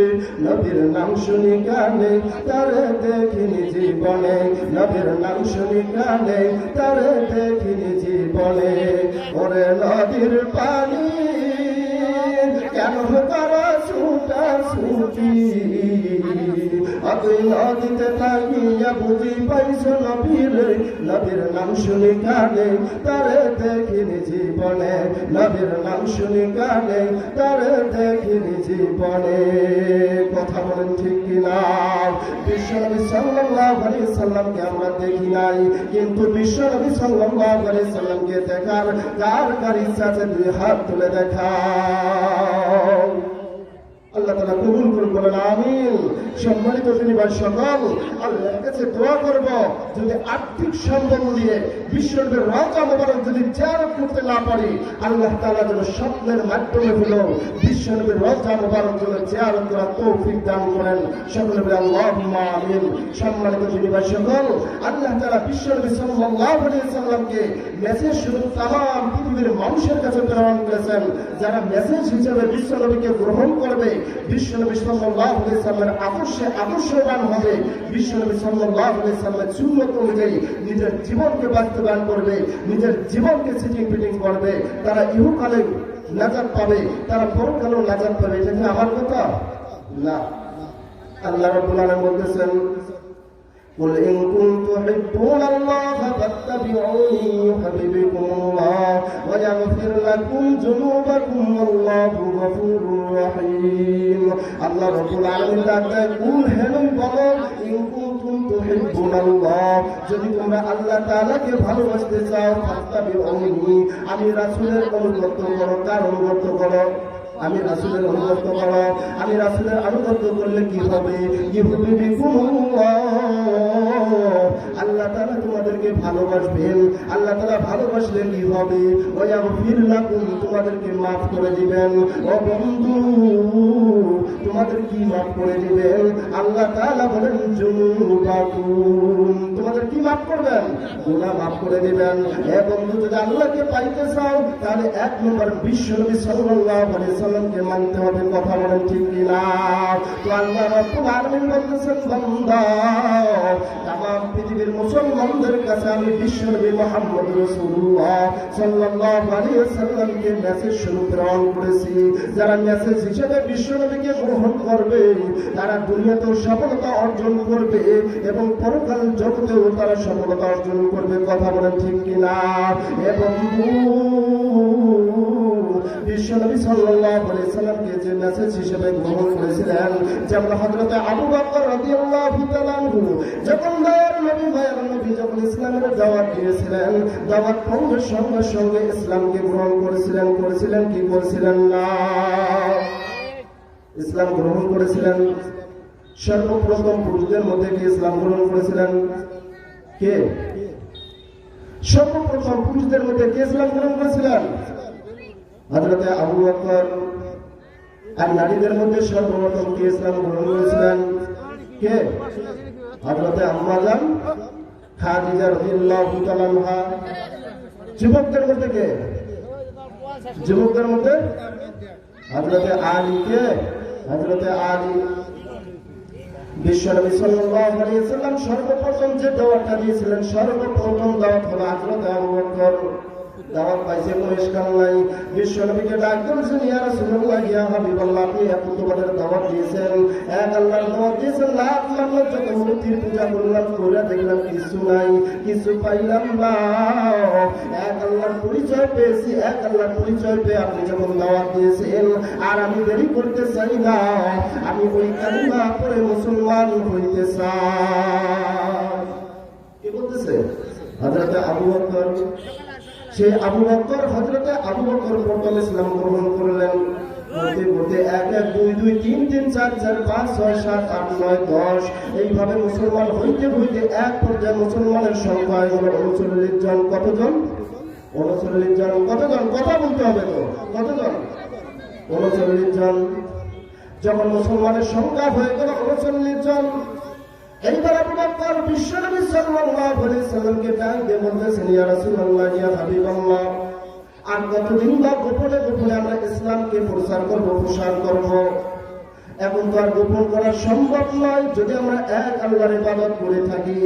নবীর নাম শুনি কানে, তার দেখিনি জীবনে। নবীর নাম শুনি কানে, তার দেখিনি জীবনে। ওরে নদীর পানি কেন করো ছুটা ছুটি, অতই নদীতে থাকিয়া বুঝি পাইছ নবীর, নবীর নাম শুনি কানে, তার দেখিনি জীবনে। নবীর নাম শুনি কানে, তার দেখিনি জীবনে। কথা বলেন ঠিক কিনা? বিশ্বনবী সাল্লাল্লাহু আলাইহি সাল্লামকে আমরা দেখি নাই, কিন্তু বিশ্বনবী সাল্লাল্লাহু আলাইহি সাল্লামকে দেখার কার কার ইচ্ছা আছে দুই হাত তুলে দেখাও। আল্লাহ তাআলা কবুল করুন, বলেন আমিন। সম্মানিত পরিবার সকল, আল্লাহর কাছে দোয়া করব যদি আর্থিক সম্বল দিয়ে বিশ্বনবীর রওজা মোবারক যদি জিয়ারত করতে না পারি, আল্লাহ তাআলা যেন স্বপ্নের মাধ্যমে হলেও বিশ্বনবীর রওজা মোবারক যেন জিয়ারত করার তৌফিক দান করেন। সকলে বলে আল্লাহুম্মা আমিন। সম্মানিত পরিবার সকল, আল্লাহ তাআলা বিশ্বনবী সাল্লাল্লাহু আলাইহি সাল্লামকে মেসেজ স্বরূপ তামাম পৃথিবীর মানুষের কাছে প্রেরণ করেছেন। যারা মেসেজ হিসেবে বিশ্বনবীকে গ্রহণ করবে, বিশ্বনবী সাল্লাল্লাহু আলাইহি সাল্লামের আদর্শে আদর্শবান হবে, বিশ্বনবী সাল্লাল্লাহু আলাইহি সাল্লামের সুন্নাত অনুযায়ী নিজের জীবনকে বাস্তবায়ন করবে, নিজের জীবনকে সিটিং ফিটিং করবে, তারা ইহকালে নাজাত পাবে, তারা পরকালেও নাজাত পাবে। এটা কি আমার কথা না? আল্লাহ রাব্বুল আলামিন বলতেছেন, قل إن كنتم تحبون الله فاتبعوني يحببكم الله ويغفر لكم ذنوبكم والله غفور رحيم। আল্লাহ রাব্বুল আলামিন ডাকতে কুল হেনু বলো, ইন কুনতুম তুহিব্বুনাল্লাহ, যদি তোমরা আল্লাহ তাআলাকে ভালোবাসতে চাও, ফাত্তাবিউনি, আমি রাসূলের অনুগত করো। কার অনুগত করো? আমি রাসূলের অনুগত করো। আমি রাসূলের অনুগত করলে কি হবে? আল্লাহ তাআলা তোমাদেরকে ভালোবাসবেন। আল্লাহ তাআলা ভালোবাসলে কি হবে? ওয়াগফির লাকুম, তোমাদেরকে মাফ করে দিবেন। ও বন্ধু, তোমাদের কি মাফ করে দিবেন? আল্লাহ তাআলা বলেন যুনুবাকুম, তোমাদের কি মাফ করবেন? গুনাহ মাফ করে দিবেন। হে বন্ধু, যদি আল্লাহকে পাইতে চাও তাহলে এক নম্বর বিশ্বনবী সাল্লাল্লাহু আলাইহি সাল্লামকে মানতে হবে। কথা বলেন ঠিক কিনা? তো আল্লাহ রাব্বুল আলামিন বলতেছেন, বান্দা, তামাম পৃথিবীর মুসলমানদের কাছে আমি বিশ্বনবী মুহাম্মদ রাসূলুল্লাহ সাল্লাল্লাহু আলাইহি ওয়াসাল্লামকে মেসেজ স্বরূপ প্রেরণ করেছি। যারা মেসেজ হিসেবে বিশ্বনবীকে গ্রহণ করবে তারা দুনিয়াতেও সফলতা অর্জন করবে এবং পরকাল জগতেও তারা সফলতা অর্জন করবে। কথা বলেন ঠিক কিনা? এবং বিশ্বনবী সাল্লাল্লাহু আলাইহি সাল্লামকে যে মেসেজ হিসেবে গ্রহণ করেছিলেন, যেমন হযরত আবু বকর রাদিয়াল্লাহু তাআলা আনহু যখন মায়ের নবী যখন ইসলামের দাওয়াত দিয়েছিলেন, দাওয়াত পৌঁছানোর সঙ্গে সঙ্গে ইসলামকে গ্রহণ করেছিলেন কি করেছিলেন না? ইসলাম গ্রহণ করেছিলেন। সর্বপ্রথম পুরুষদের মধ্যে কি ইসলাম গ্রহণ করেছিলেন? কে? সর্বপ্রথম পুরুষদের মধ্যে কে ইসলাম গ্রহণ করেছিলেন? হযরত আবু বকর। আর নারীদের মধ্যে সর্বপ্রথম কে ইসলাম গ্রহণ করেছিলেন? কে? হযরত আম্মা জান খাদিজা রাদিয়াল্লাহু তাআলা আনহা। যুবকদের মধ্যে কে? যুবকদের মধ্যে হযরত আলী। কে? হযরত আলী। বিশ্বনবী সাল্লাল্লাহু আলাইহি ওয়াসাল্লাম সর্বপ্রথম যে দাওয়াতটা দিয়েছিলেন, সর্বপ্রথম দাওয়াত হলো হযরত আবু বকর। দাওয়াত পাইছে পরিষ্কার নাই। বিশ্বনবীকে ডাক দিয়েছেন, ইয়া রাসূলুল্লাহ, ইয়া হাবিবাল্লাহ, আপনি এত তোমাদের দাওয়াত দিয়েছেন, এক আল্লাহর দাওয়াত দিয়েছেন, লাখ মানুষ যত মূর্তির পূজা করলাম, করে দেখলাম কিছু নাই, কিছু পাইলাম না। এক আল্লাহর পরিচয় পেয়েছি, এক আল্লাহর পরিচয় পেয়ে আপনি যখন দাওয়াত দিয়েছেন, আর আমি দেরি করতে চাই না, আমি ওই কালিমা পড়ে মুসলমান হইতে চাই। কি বলতেছে হযরত আবু বকর? সেই আবু বকর, হযরত আবু বকর প্রথম ইসলাম গ্রহণ করলেন। বলতে বলতে 1 1 2 2 3 3 4 4 5 6 7 8 9 10 এইভাবে মুসলমান হইতে হইতে এক পর্যায়ে মুসলমানের সংখ্যা হলো 39 জন। কতজন? 39 জন। কতজন? কথা বলতে হবে তো। কতজন? 39 জন। যখন মুসলমানের সংখ্যা হয়ে গেল 39 জন, এইবার আবু বকর বিশ্বনবী সাল্লাল্লাহু আলাইহি সাল্লামকে ডাক দিয়ে বলতেছেন, ইয়া রাসূলুল্লাহ, ইয়া হাবিবাল্লাহ, আর কতদিন বা গোপনে গোপনে আমরা ইসলামকে প্রচার করব। এখন তো আর গোপন করা সম্ভব নয়। যদি আমরা এক আল্লাহর ইবাদত করে থাকি,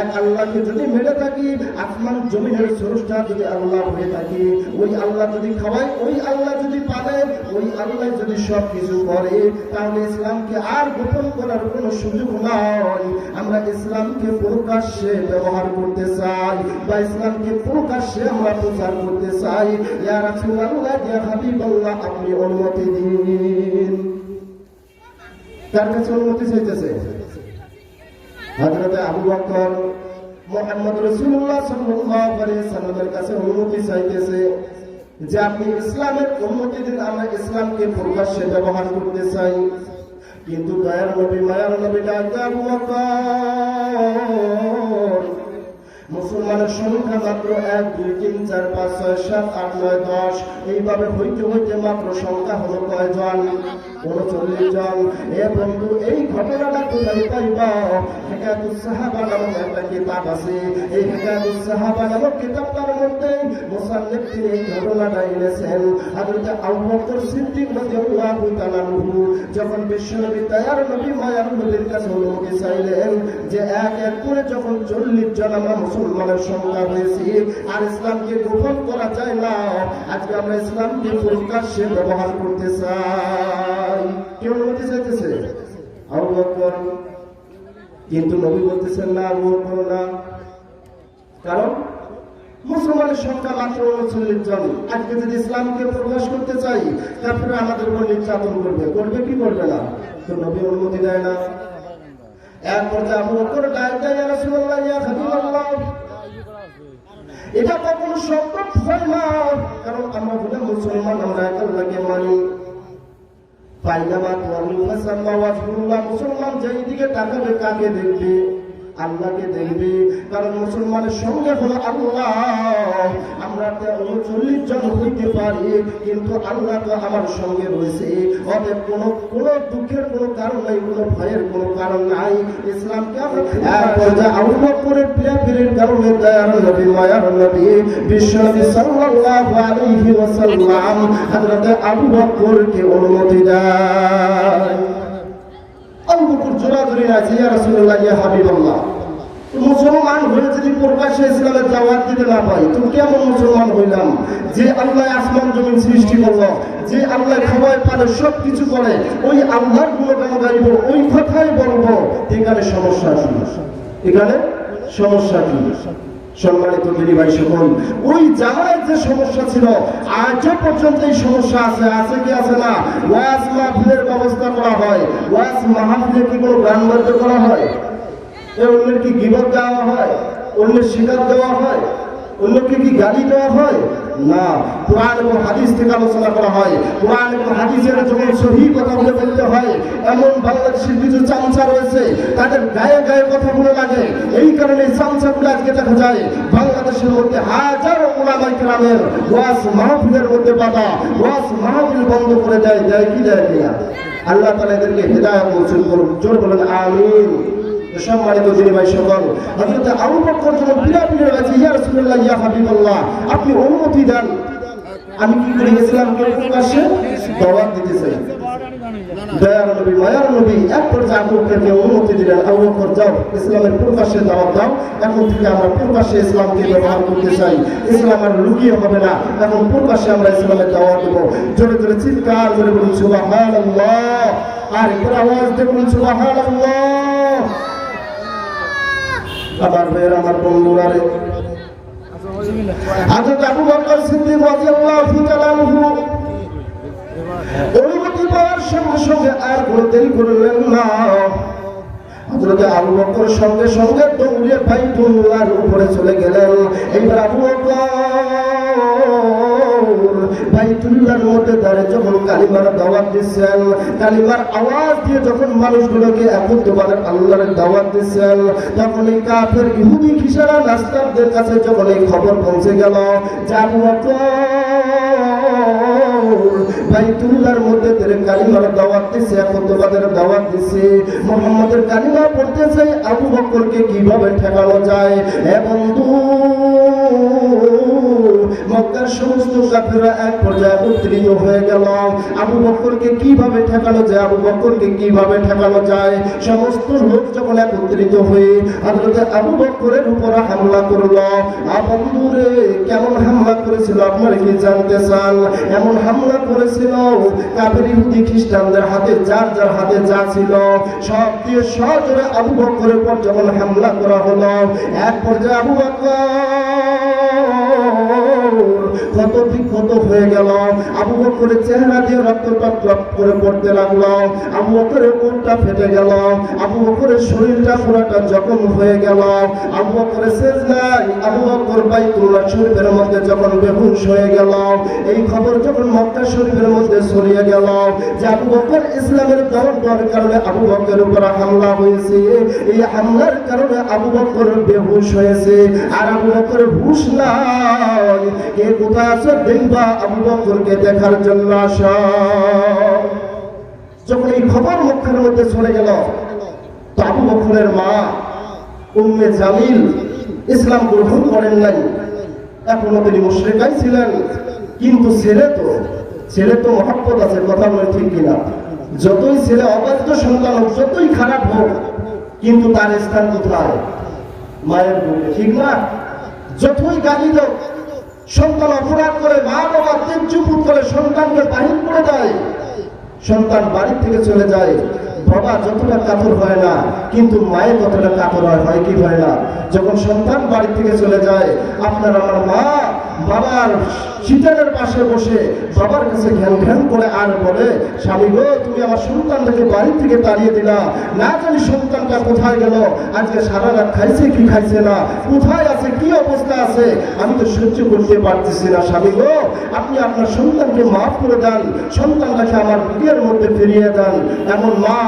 এক আল্লাহকে যদি মেনে থাকি, আসমান জমিনের স্রষ্টা যদি আল্লাহ হয়ে থাকি, ওই আল্লাহ যদি খাওয়ায়, ওই আল্লাহ যদি পালে, ওই আল্লাহ যদি সব কিছু করে, তাহলে ইসলামকে আর গোপন করার কোনো সুযোগ নয়। আমরা ইসলামকে প্রকাশ্যে ব্যবহার করতে চাই, বা ইসলামকে প্রকাশ্যে আমরা প্রচার করতে চাই। ইয়া রাসূলুল্লাহ, ইয়া হাবিবাল্লাহ, আপনি অনুমতি দিন। কার কাছে অনুমতি চাইতেছে? হযরত আবু বকর মুহাম্মদ রাসূলুল্লাহ সাল্লাল্লাহু আলাইহি সাল্লামের কাছে অনুমতি চাইতেছে যে আপনি ইসলামের অনুমতি দিন, আমরা ইসলামকে প্রকাশ্যে ব্যবহার করতে চাই। কিন্তু দয়ার নবী, মায়ার নবী ডাক দেন, আবু বকর, মুসলমানের সংখ্যা মাত্র 1 2 3 4 5 6 7 8 9 10 এইভাবে হইতে হইতে মাত্র সংখ্যা হলো কয়জন? 39 জন। এ বন্ধু, এই ঘটনাটা কোথায় পাইবা? হিকায়াতুস সাহাবা নামক একটা কিতাব আছে। এই হিকায়াতুস সাহাবা নামক কিতাবটার মধ্যে মুসান্নিফ তিনি এই ঘটনাটা এনেছেন। হযরত আবু বকর সিদ্দিক রাদিয়াল্লাহু তাআলা আনহু যখন বিশ্বনবী দয়ার নবী মায়ার নবীর কাছে অনুমতি চাইলেন যে এক এক করে যখন 40 জন আমরা মুসলমানের সংখ্যা হয়েছি, আর ইসলামকে গোপন করা যায় না, আজকে আমরা ইসলামকে প্রকাশ্যে ব্যবহার করতে চাই। কে অনুমতি চাইতেছে? আবু বকর। কিন্তু নবী বলতেছেন না, আবু বকর না। কারণ মুসলমানের সংখ্যা মাত্র 39 জন। আজকে যদি ইসলামকে প্রকাশ করতে চাই, তারপরে আমাদের উপর নির্যাতন করবে কি করবে না? তো নবী অনুমতি দেয় না। এক পর্যায়ে আবু বকর ডাক দেয়, ইয়া রাসূলুল্লাহ, ইয়া হাবিবাল্লাহ, এটা কখনো সম্ভব হয় না। কারণ আমরা বলে মুসলমান, আমরা এক আল্লাহকে মানি। মুসলমান যেই দিকে তাকাবে কাকে দেখবে? আল্লাহকে দেখবে। কারণ মুসলমানের সঙ্গে হলো আল্লাহ। আমরা 39 জন হইতে পারি, কিন্তু আল্লাহ তো আমার সঙ্গে রয়েছে। অতএব কোনো দুঃখের কোনো কারণ নাই, কোনো ভয়ের কোনো কারণ নাই। ইসলামকে আমরা আবু বকরের প্রিয়ের কারণে দয়ার নবী, মায়ার নবী, বিশ্বনবী সাল্লাল্লাহু আলাইহি ওয়াসাল্লাম হযরত আবু বকরকে অনুমতি দেয়। আবু বকর জোরাজুরি আছে, ইয়া রাসূলুল্লাহ, ইয়া হাবিবাল্লাহ, মুসলমান হয়ে যদি প্রকাশ্যে ইসলামের দাওয়াত দিতে না পাই, তো কেমন মুসলমান হইলাম? যে আল্লাহ আসমান জমিন সৃষ্টি করলো, যে আল্লাহ খাওয়ায় পারে, সব কিছু করে, ওই আল্লাহর গুণগান গাইব, ওই কথাই বলবো, এখানে সমস্যা কি? এখানে সমস্যা কি? সম্মানিত দিনী ভাই সকল, ওই জামায় যে সমস্যা ছিল আজও পর্যন্ত এই সমস্যা আছে কি আছে না? ওয়াজ মাহফিলের ব্যবস্থা করা হয়, ওয়াজ মাহফিলে কি কোনো গান বাদ্য করা হয়? অন্যের কি গীবত দেওয়া হয়? অন্যের শিকার দেওয়া হয়? অন্যকে কি গালি দেওয়া হয়? না, কোরআন এবং হাদিস থেকে আলোচনা করা হয়। কোরআন এবং হাদিসের যখন সহিহ কথাগুলো বলতে হয়, এমন বাংলাদেশের কিছু চামচা রয়েছে, তাদের গায়ে গায়ে কথাগুলো লাগে। এই কারণে চামচাগুলো আজকে দেখা যায় বাংলাদেশের মধ্যে হাজারো উলামায়ে কেরামের ওয়াজ মাহফিলের মধ্যে বাধা, ওয়াজ মাহফিল বন্ধ করে দেয় কি দেয় কিনা? আল্লাহ তাআলা এদেরকে হেদায়েত নসিব করুন। জোর বলেন আমিন। সম্মানিত দিনী ভাই সকল, হযরত আবু বকর যখন পিরাপিরে গেছে, ইয়া রাসূলুল্লাহ, ইয়া হাবিবাল্লাহ, আপনি অনুমতি দেন, আমি কি করে ইসলামকে প্রকাশ্যে দাওয়াত দিতে চাই। দয়ার নবী, মায়ার নবী এক পর্যায়ে আবু বকরকে অনুমতি দিলেন, আবু বকর যাও, ইসলামের প্রকাশ্যে দাওয়াত দাও, এখন থেকে আমরা প্রকাশ্যে ইসলামকে ব্যবহার করতে চাই, ইসলাম আর লুকিয়ে হবে না, এখন প্রকাশ্যে আমরা ইসলামের দাওয়াত দেব। জোরে জোরে চিৎকার করে বলুন সুবহানাল্লাহ, আর একবার আওয়াজ দিয়ে বলুন সুবহানাল্লাহ। আমার ভাইয়ের, আমার বন্ধুরা রে, হযরত আবু বকর সিদ্দিক রাদিয়াল্লাহু তাআলা আনহু অনুমতি পাওয়ার সঙ্গে সঙ্গে আর কোনো দেরি করলেন না। হযরত আবু বকর সঙ্গে সঙ্গে দৌড়ে বাইতুল্লাহর উপরে চলে গেলেন। এইবার আবু বকর বাইতুল্লাহর মধ্যে দাঁড়িয়ে যখন কালিমার দাওয়াত দিচ্ছেন, কালিমার আওয়াজ দিয়ে যখন মানুষগুলোকে একত্রভাবে আল্লাহর দাওয়াত দিচ্ছেন, তখন এই কাফের ইহুদি খ্রিস্টান নাস্তারদের কাছে যখন এই খবর পৌঁছে গেল যে আবু বকর বাইতুল্লাহর মধ্যে তেরে কালিমার দাওয়াত দিচ্ছে, একত্রবাদের দাওয়াত দিচ্ছে, মুহাম্মাদের কালিমা পড়তেছে, আবু বকরকে কিভাবে ঠেকানো যায়? বন্ধু, মক্কার সমস্ত কাফেররা এক পর্যায়ে উত্তীর্ণ হয়ে গেল। আবু বকরকে কিভাবে ঠেকানো যায়, আবু বকরকে কিভাবে ঠেকানো যায়? সমস্ত লোক যখন একত্রিত হয়ে হযরত আবু বকরের উপর হামলা করলো। বন্ধুরে, কেমন হামলা করেছিল আপনারা কি জানতে চান? এমন হামলা করেছিল, কাফের ইহুদি খ্রিস্টানদের হাতে যার যার হাতে যা ছিল সব দিয়ে সজোরে আবু বকরের উপর যখন হামলা করা হলো, এক পর্যায়ে আবু ক্ষত বিক্ষত হয়ে গেল। আবু বকরের চেহারা দিয়ে রক্ত টপ করে পড়তে লাগলো। আবু বকরের কোটটা ফেটে গেল। আবু বকরের শরীরটা পুরোটা জখম হয়ে গেল। আবু বকরের সেজদায় আবু বকর বাইতুল্লাহ শরীফের মধ্যে যখন বেহুশ হয়ে গেল, এই খবর যখন মক্কা শরীফের মধ্যে ছড়িয়ে গেল যে আবু বকর ইসলামের দাওয়াত দেওয়ার কারণে আবু বকরের উপর হামলা হয়েছে, এই হামলার কারণে আবু বকর বেহুশ হয়েছে, আর আবু বকরের হুঁশ নাই, কে কোথায় আছে দেখবা আবু বকরকে দেখার জন্য আসা। যখন এই খবর মক্কার মধ্যে চলে গেল, তো আবু বকরের মা উম্মে জামিল ইসলাম গ্রহণ করেন নাই। এখনো তিনি মুশরিকাই ছিলেন, কিন্তু ছেলে তো মহব্বত আছে, কথা বলে ঠিক কিনা? যতই ছেলে অবাধ্য সন্তান হোক, যতই খারাপ হোক, কিন্তু তার স্থান কোথায়? মায়ের বুকে, ঠিক না? যতই গালি হোক, সন্তান অপরাধ করে, মা বাবা তেজপুত করে সন্তানকে বাহির করে দেয়, সন্তান বাড়ি থেকে চলে যায়, বাবা যতটা কাতর হয় না, কিন্তু মায়ের কতটা কাতর হয় কি হয় না? যখন সন্তান বাড়ি থেকে চলে যায়, আপনার আমার মা বাবার শীতের পাশে বসে বাবার কাছে ঘ্যান ঘ্যান করে আর বলে, স্বামী গো, তুমি আমার সন্তানটাকে বাড়ি থেকে তাড়িয়ে দিলা, না জানি সন্তানটা কোথায় গেল, আজকে সারা রাত খাইছে কি খাইছে না, কোথায় আছে, কি অবস্থা আছে, আমি তো সহ্য করতে পারতেছি না। স্বামী গো, আপনি আপনার সন্তানকে মাফ করে দেন, সন্তানটাকে আমার বুকের মধ্যে ফিরিয়ে দেন। এমন মা,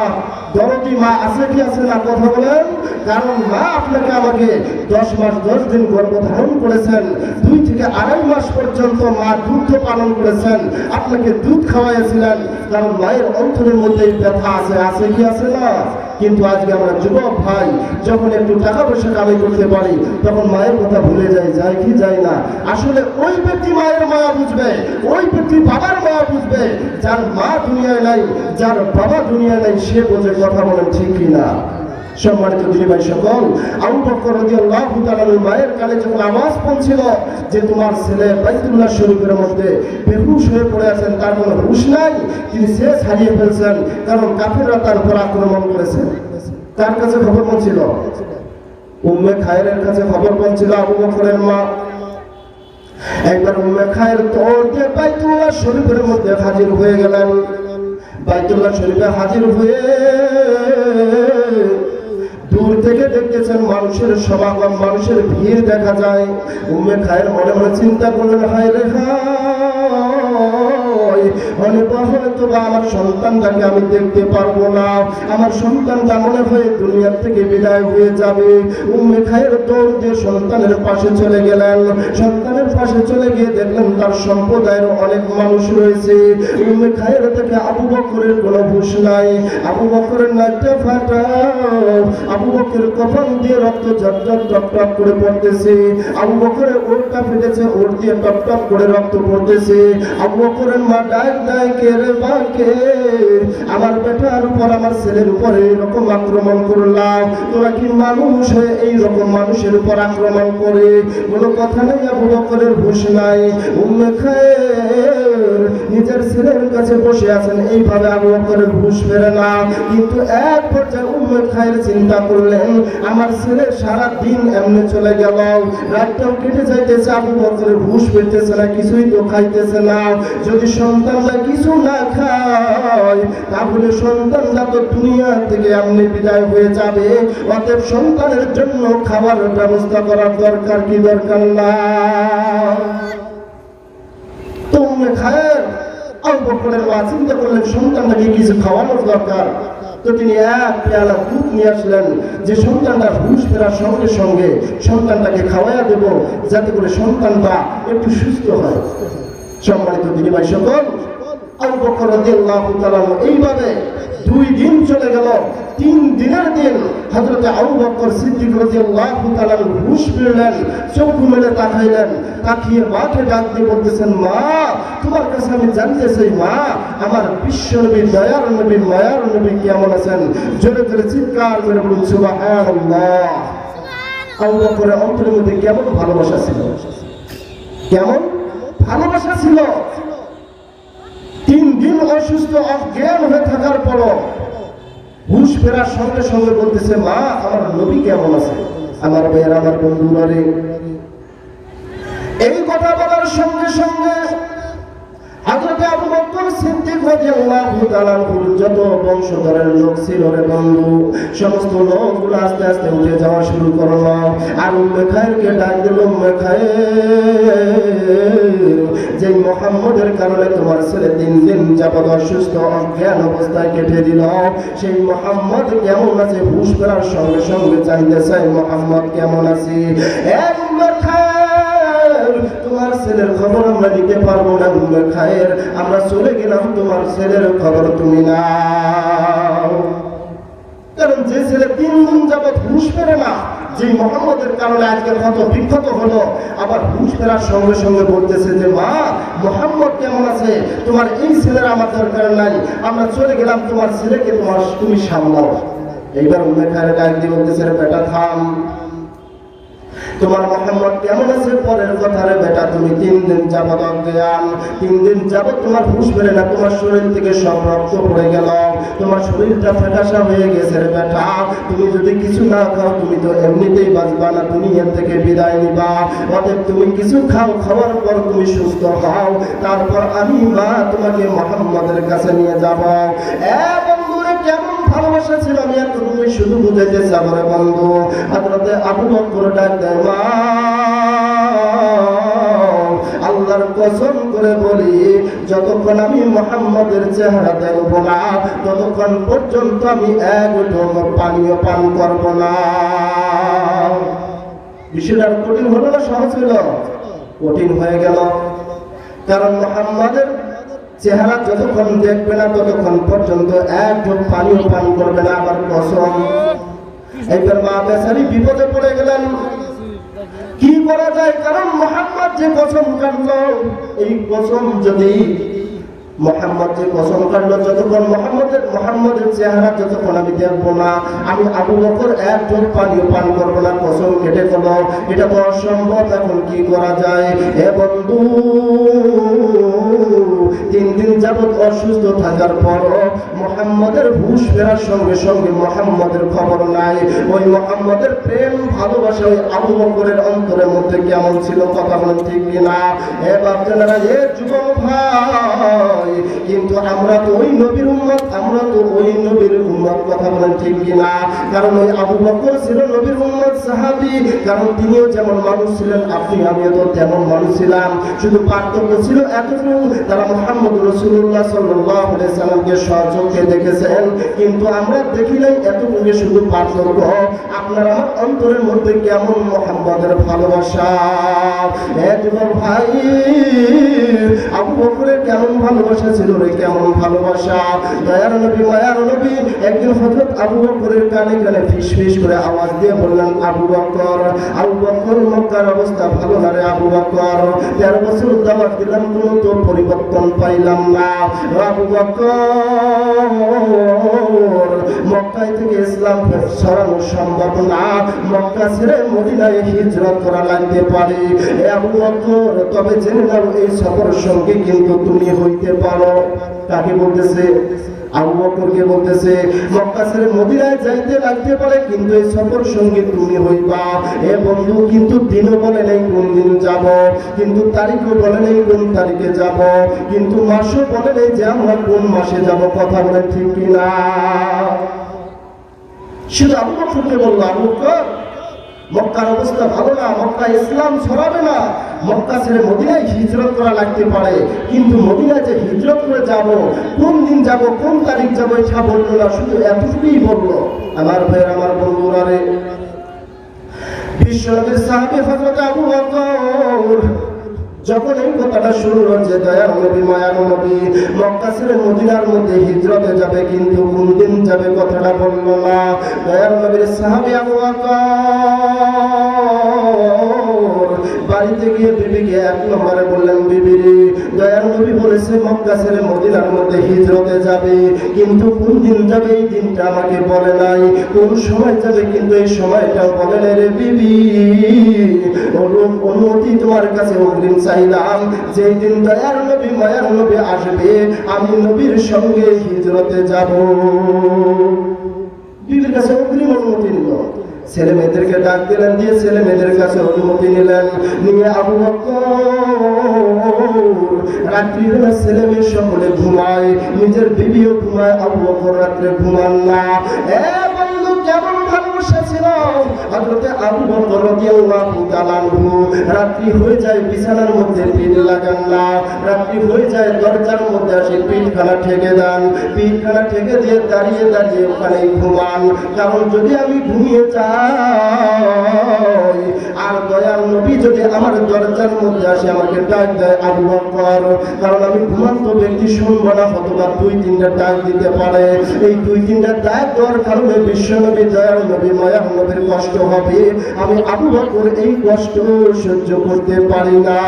দরদি মা আছে কি আছে না? কথা বলেন। কারণ মা আপনাকে আমাকে 10 মাস 10 দিন গর্ভধারণ করেছেন, 2 থেকে 2.5 মাস পর্যন্ত মা দুধ পালন করেছেন, আপনাকে দুধ খাওয়াইছিলেন, কারণ মায়ের অন্তরের মধ্যে ব্যথা আছে কি আছে না? কিন্তু আজকে আমরা যুবক ভাই যখন একটু টাকা পয়সা কামাই করতে পারি, তখন মায়ের কথা ভুলে যায় কি যায় না? আসলে ওই ব্যক্তি মায়ের মায়া বুঝবে, ওই ব্যক্তি বাবার মায়া বুঝবে, যার মা দুনিয়ায় নাই, যার বাবা দুনিয়ায় নাই, সে বোঝে। কথা বলেন ঠিক কিনা? সম্মানিত দিনী ভাই সকল, আবু বকর রাদিয়াল্লাহু তাআলা মায়ের কানে যখন আওয়াজ পৌঁছিল যে তোমার ছেলে বাইতুল্লাহ শরীফের মধ্যে বেহুশ হয়ে পড়ে আছেন, তার কোনো হুঁশ নাই, তিনি শেষ হারিয়ে ফেলছেন, কারণ কাফেররা তার উপর আক্রমণ করেছে। তার কাছে খবর পৌঁছিল, উম্মে খায়েরের কাছে খবর পৌঁছিল আবু বকরের মা। একবার উম্মে খায়ের দৌড় দিয়ে বাইতুল্লাহ শরীফের মধ্যে হাজির হয়ে গেলেন। বাইতুল্লাহ শরীফে হাজির হয়ে দূর থেকে দেখতেছেন মানুষের সমাগম, মানুষের ভিড় দেখা যায়। উম্মে খায়ের মনে মনে চিন্তা করলেন, হায় রে হয়তো বা আমার সন্তানটাকে আমি দেখতে পারবো না, আমার সন্তানটা মনে হয় দুনিয়া থেকে বিদায় হয়ে যাবে। উম্মে খায়ের দৌড় দিয়ে সন্তানের পাশে চলে গেলেন। সন্তানের পাশে চলে গিয়ে দেখলেন তার সম্প্রদায়ের অনেক মানুষ রয়েছে। উম্মে খায়ের থেকে আবু বকরের কোনো হুঁশ নাই। আবু বকরের নাকটা ফাটা, আবু বকরের কফন দিয়ে রক্ত ঝরঝর টপটপ করে পড়তেছে। আবু বকরের ওরটা ফেটেছে, ওর দিয়ে টপটপ করে রক্ত পড়তেছে। আবু বকরের মা ডাক ডাক, রে বাকে আমার বেটার উপর, আমার ছেলের উপরে এরকম আক্রমণ করলাম, তোরা কি মানুষ হয়ে এইরকম মানুষের উপর আক্রমণ করে? কোনো কথা নেই, আবু বকরের হুঁশ নাই। উম্মে খায়ের নিজের ছেলের কাছে বসে আছেন, এইভাবে আবু বকরের হুঁশ ফেরে না। কিন্তু এক পর্যায়ে উম্মে খায়ের চিন্তা করলেন, আমার ছেলে সারা দিন এমনি চলে গেল, রাতটাও কেটে যাইতেছে, আবু বকরের হুঁশ ফিরতেছে না, কিছুই তো খাইতেছে না। যদি সন্তানরা কিছু না খায় তাহলে সন্তানরা তো দুনিয়া থেকে এমনি বিদায় হয়ে যাবে। অতএব সন্তানের জন্য খাবার ব্যবস্থা করার দরকার কি দরকার না? তুমি খায়ের আবু বকরের মা চিন্তা করলেন সন্তানটাকে কিছু খাওয়ানোর দরকার। তো তিনি এক পেয়ালা দুধ নিয়ে আসলেন, যে সন্তানটা হুঁশ ফেরার সঙ্গে সঙ্গে সন্তানটাকে খাওয়াইয়া দেব, যাতে করে সন্তানটা একটু সুস্থ হয়। সম্মানিত দিনী ভাই সকল, আবু বকর রাদিয়াল্লাহু তাআলা এইভাবে 2 দিন চলে গেল। 3 দিনের দিন হযরত আবু বকর সিদ্দিক রাদিয়াল্লাহু তাআলা হুঁশ ফিরলেন, চোখ মেলে তাকাইলেন, তাকিয়ে মাকে ডাক দিয়ে বলতেছেন, মা তোমার কাছে আমি জানতে চাই, মা আমার বিশ্ব নবী, দয়ার নবী, মায়ার নবী কেমন আছেন? জোরে জোরে চিৎকার করে বলুন সুবহানাল্লাহ। আবু বকরের অন্তরের মধ্যে কেমন ভালোবাসা ছিল, কেমন ভালোবাসা ছিল। 3 দিন অসুস্থ অজ্ঞান হয়ে থাকার পরও হুঁশ ফেরার সঙ্গে সঙ্গে বলতেছে, মা আমার নবী কেমন আছে? আমার ভাইয়ের, আমার বন্ধুরা রে, এই কথা বলার সঙ্গে সঙ্গে হযরত আবু বকর সিদ্দিক রাদিয়াল্লাহু তাআলা যত বংশধরের লোক ছিল রে বন্ধু, সমস্ত লোকগুলো আস্তে আস্তে উঠে যাওয়া শুরু করলো। আর উম্মে খায়েরকে ডাক দিল, উম্মে খায়ের, যে মুহাম্মদের কারণে তোমার ছেলে 3 দিন যাবত অসুস্থ অজ্ঞান অবস্থায় কেটে দিল, সেই মুহাম্মদ কেমন আছে? হুঁশ ফেরার সঙ্গে সঙ্গে চাইতে চাই মুহাম্মদ কেমন আছে। উম্মে খায়ের, তোমার ছেলের খবর আমরা নিতে পারবো না। উম্মে খায়ের, আমরা চলে গেলাম, তোমার ছেলের খবর তুমি নাও। কারণ যে ছেলে 3 দিন যাবত হুঁশ ফেরে না, যে মুহাম্মদের কারণে আজকের কত বিখ্যাত হলো, আবার হুঁশ ফেরার সঙ্গে সঙ্গে বলতেছে যে মা মুহাম্মদ কেমন আছে? তোমার এই ছেলের আমার দরকার নাই, আমরা চলে গেলাম, তোমার ছেলেকে তুমি সামলাও। এইবার উম্মে খায়ের ডাক দিয়ে বলতেছে, বেটা থাম, তোমার মুহাম্মদ কেমন আছে পরের কথা রে বেটা, তুমি 3 দিন যাবত অজ্ঞান, 3 দিন যাবত তোমার হুঁশ ফেরে না, তোমার শরীর থেকে সব রক্ত পড়ে গেল, তোমার শরীরটা ফ্যাকাশা হয়ে গেছে রে বেটা। তুমি যদি কিছু না খাও তুমি তো এমনিতেই বাঁচবা না, দুনিয়া থেকে বিদায় নিবা। অতএব তুমি কিছু খাও, খাওয়ার পর তুমি সুস্থ হও, তারপর আমি মা তোমাকে মুহাম্মদের কাছে নিয়ে যাব। বন্ধুরা কেমন ভালোবাসা ছিল আমি এতটুকু শুধু বুঝাইতে চাবো রে বন্ধু। হযরত আবু বকর ডাক দেয়, মা আল্লাহর কসম করে বলি, যতক্ষণ আমি মুহাম্মদের চেহারা দেখব না ততক্ষণ পর্যন্ত আমি এক ঢোক পানিও পান করব না। বিষয়টা কঠিন হলো না সহজ হলো? কঠিন হয়ে গেল। কারণ মুহাম্মদের চেহারা যতক্ষণ দেখবে না ততক্ষণ পর্যন্ত এক ঢোক পানিও পান করবে না। আবার কসম। একবার মা বেচারি বিপদে পড়ে গেলেন, কি করা যায়? কারণ মুহাম্মদ যে কসম কাটল, এই কসম যদি মোহাম্মদ যে কসম কাটলো, যতক্ষণ মোহাম্মদের চেহারা যতক্ষণ আমি দেখবো না, আমি আবু বকর এক ঢোক পানিও পান করবো না। কসম কেটে ফেলো, এটা তো অসম্ভব। এখন কি করা যায়? এ বন্ধু, 3 দিন যাবত অসুস্থ থাকার পরও মোহাম্মদের হুঁশ ফেরার সঙ্গে সঙ্গে মোহাম্মদের খবর নাই। ওই মোহাম্মদের প্রেম ভালোবাসা ওই আবু বকরের অন্তরের মধ্যে কেমন ছিল? কথা বলেন ঠিক কিনা? এ বাপজানেরা, এ যুবক ভাই, কিন্তু আমরা তো ওই নবীর উম্মত, কথা বলেন ঠিক কিনা? কারণ ওই আবু বকর ছিল নবীর উম্মত, সাহাবী। কারণ তিনিও যেমন মানুষ ছিলেন, আপনি আমিও তো তেমন মানুষ ছিলাম। শুধু পার্থক্য ছিল এতটুকু, তারা মুহাম্মদ রাসূলুল্লাহ সাল্লাল্লাহু আলাইহি সাল্লামকে সচক্ষে দেখেছেন, কিন্তু আমরা দেখি নাই। এতটুকু শুধু পার্থক্য। আপনার আমার অন্তরের মধ্যে কেমন মুহাম্মদের ভালোবাসা। এ যুবক ভাই, আবু বকরের কেমন ভালোবাসা ছিল রে, কেমন ভালোবাসা। দয়ার নবী, মায়ার নবী একদিন হযরত আবু বকরের কানে কানে ফিসফিস করে আওয়াজ দিয়ে বললেন, আবু বকর, মক্কার অবস্থা ভালো না রে আবু বকর। 13 বছর দাওয়াত দিলাম, কোনো তো পরিবর্তন পাইলাম না। আবু বকর, মক্কায় থেকে ইসলাম ছড়ানো সম্ভব না। মক্কা ছেড়ে মদিনায় হিজরত করা লাগতে পারে। এ আবু বকর, তবে জেনে নাও এই সফর সঙ্গে কিন্তু তুমি হইতে পারো। কাকে বলতেছে? আবু বকরকে বলতেছে। মক্কা ছেড়ে মদিনায় যাইতে লাগতে পারে, কিন্তু এই সফর সঙ্গে তুমি হইবা। এ বন্ধু, কিন্তু দিনও বলে নেই কোন দিন যাব, কিন্তু তারিখও বলে নেই কোন তারিখে যাব, কিন্তু মাসও বলে নেই যে আমরা কোন মাসে যাব। কথা বলে ঠিক কিনা? শুধু আবু বকরকে বলল, আবু বকর, মক্কার অবস্থা ভালো না, মক্কা ইসলাম ছড়াবে না। মক্কা ছেড়ে মদিনায় হিজরত করা লাগতে পারে, কিন্তু মদিনায় যে হিজরত করে যাব, কোন দিন যাব, কোন তারিখ যাব, এটা বললো না। শুধু এতটুকুই বললো। আমার ভাইয়ের, আমার বন্ধুরা রে, বিশ্বনবীর সাহাবী হযরত আবু বকর যখন এই কথাটা শুনল যে দয়ার নবী, মায়ার নবী মক্কা ছেড়ে মদিনার মধ্যে হিজরতে যাবে, কিন্তু কোন দিন যাবে কথাটা বলল না। দয়ার নবীর সাহাবী আবু বকর বাড়িতে গিয়ে বিবিকে 1 নম্বরে বললেন, বিবি, দয়ার নবী বলেছে মক্কা ছেড়ে মদিনার মধ্যে হিজরতে যাবে, কিন্তু কোন দিন যাবে এই দিনটা আমাকে বলে নাই, কোন সময় যাবে কিন্তু এই সময়টা বলে নাই রে বিবি। অনুমতি তোমার কাছে অগ্রিম চাইলাম, যেই দিন দয়ার নবী, মায়ার নবী আসবে, আমি নবীর সঙ্গে হিজরতে যাব। বিবির কাছে অগ্রিম অনুমতি নিল। ছেলে মেয়েদেরকে ডাক দিলেন, দিয়ে ছেলে মেয়েদের কাছে অনুমতি নিলেন। নিয়ে আবু বকর রাত্রি হলে ছেলে মেয়ে সকলে ঘুমায়, নিজের বিবিও ঘুমায়, আবু বকর রাত্রে ঘুমান না। বন্ধু, কেমন ভালোবাসা ছিল হযরতে আবু বকর রাদিয়াল্লাহু তাআলা আনহু। রাত্রি হয়ে যায়, বিছানার মধ্যে পিঠ লাগান না, রাত্রি হয়ে যায়, দরজার মধ্যে আসে পিঠখানা ঠেকে দেন, পিঠখানা ঠেকে দিয়ে দাঁড়িয়ে দাঁড়িয়ে ওখানে ঘুমান। কারণ যদি আমি ঘুমিয়ে যাই আর দয়াল নবী যদি আমার দরজার মধ্যে আসে, আমাকে ডাক দেয় আবু বকর, কারণ আমি ঘুমান্ত ব্যক্তি শুনবো না, হয়তোবা 2-3টা ডাক দিতে পারে। এই 2-3টা ডাক দেওয়ার কারণে বিশ্বনবী, দয়াল নবী, মায়ার নবীর কষ্ট হবে। আমি আবু বকর এই কষ্ট সহ্য করতে পারি না।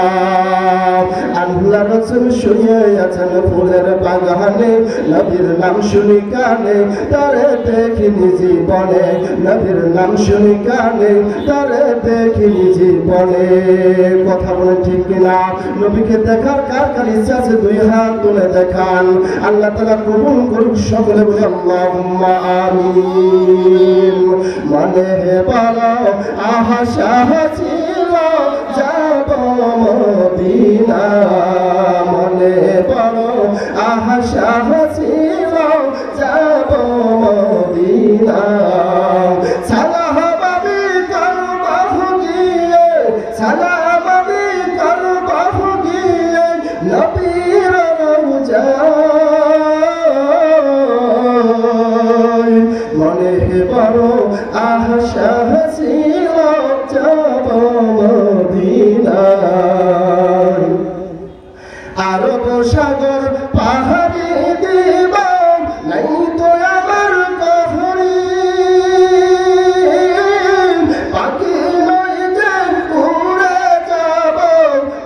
আল্লাহ রাসূল শুয়ে আছেন ফুলের বাগানে, নবীর নাম শুনি কানে, তারে দেখিনি জীবনে, নবীর নাম শুনি কানে, তারে দেখিনি জীবনে। কথা বলে ঠিক কিনা? নবীকে দেখার কার কার ইচ্ছা আছে? 2 হাত তুলে দেখান। আল্লাহ তাআলা কবুল করুক। সকলে বলে আল্লাহুম্মা আমিন। মনে বড় আশা ছিল যাব মদিনা, মনে বড় আশা ছিল যাব মদিনা। সালাম আমি করব গিয়ে, সালাম আমি করব গিয়ে নবীর রওজায়। মনে বড় আশা ছিল যাব মদিনায়। আরব সাগর পাহাড়ি দিবা নাই তো আমার কহরি, পাখি নয় যে উড়ে যাব,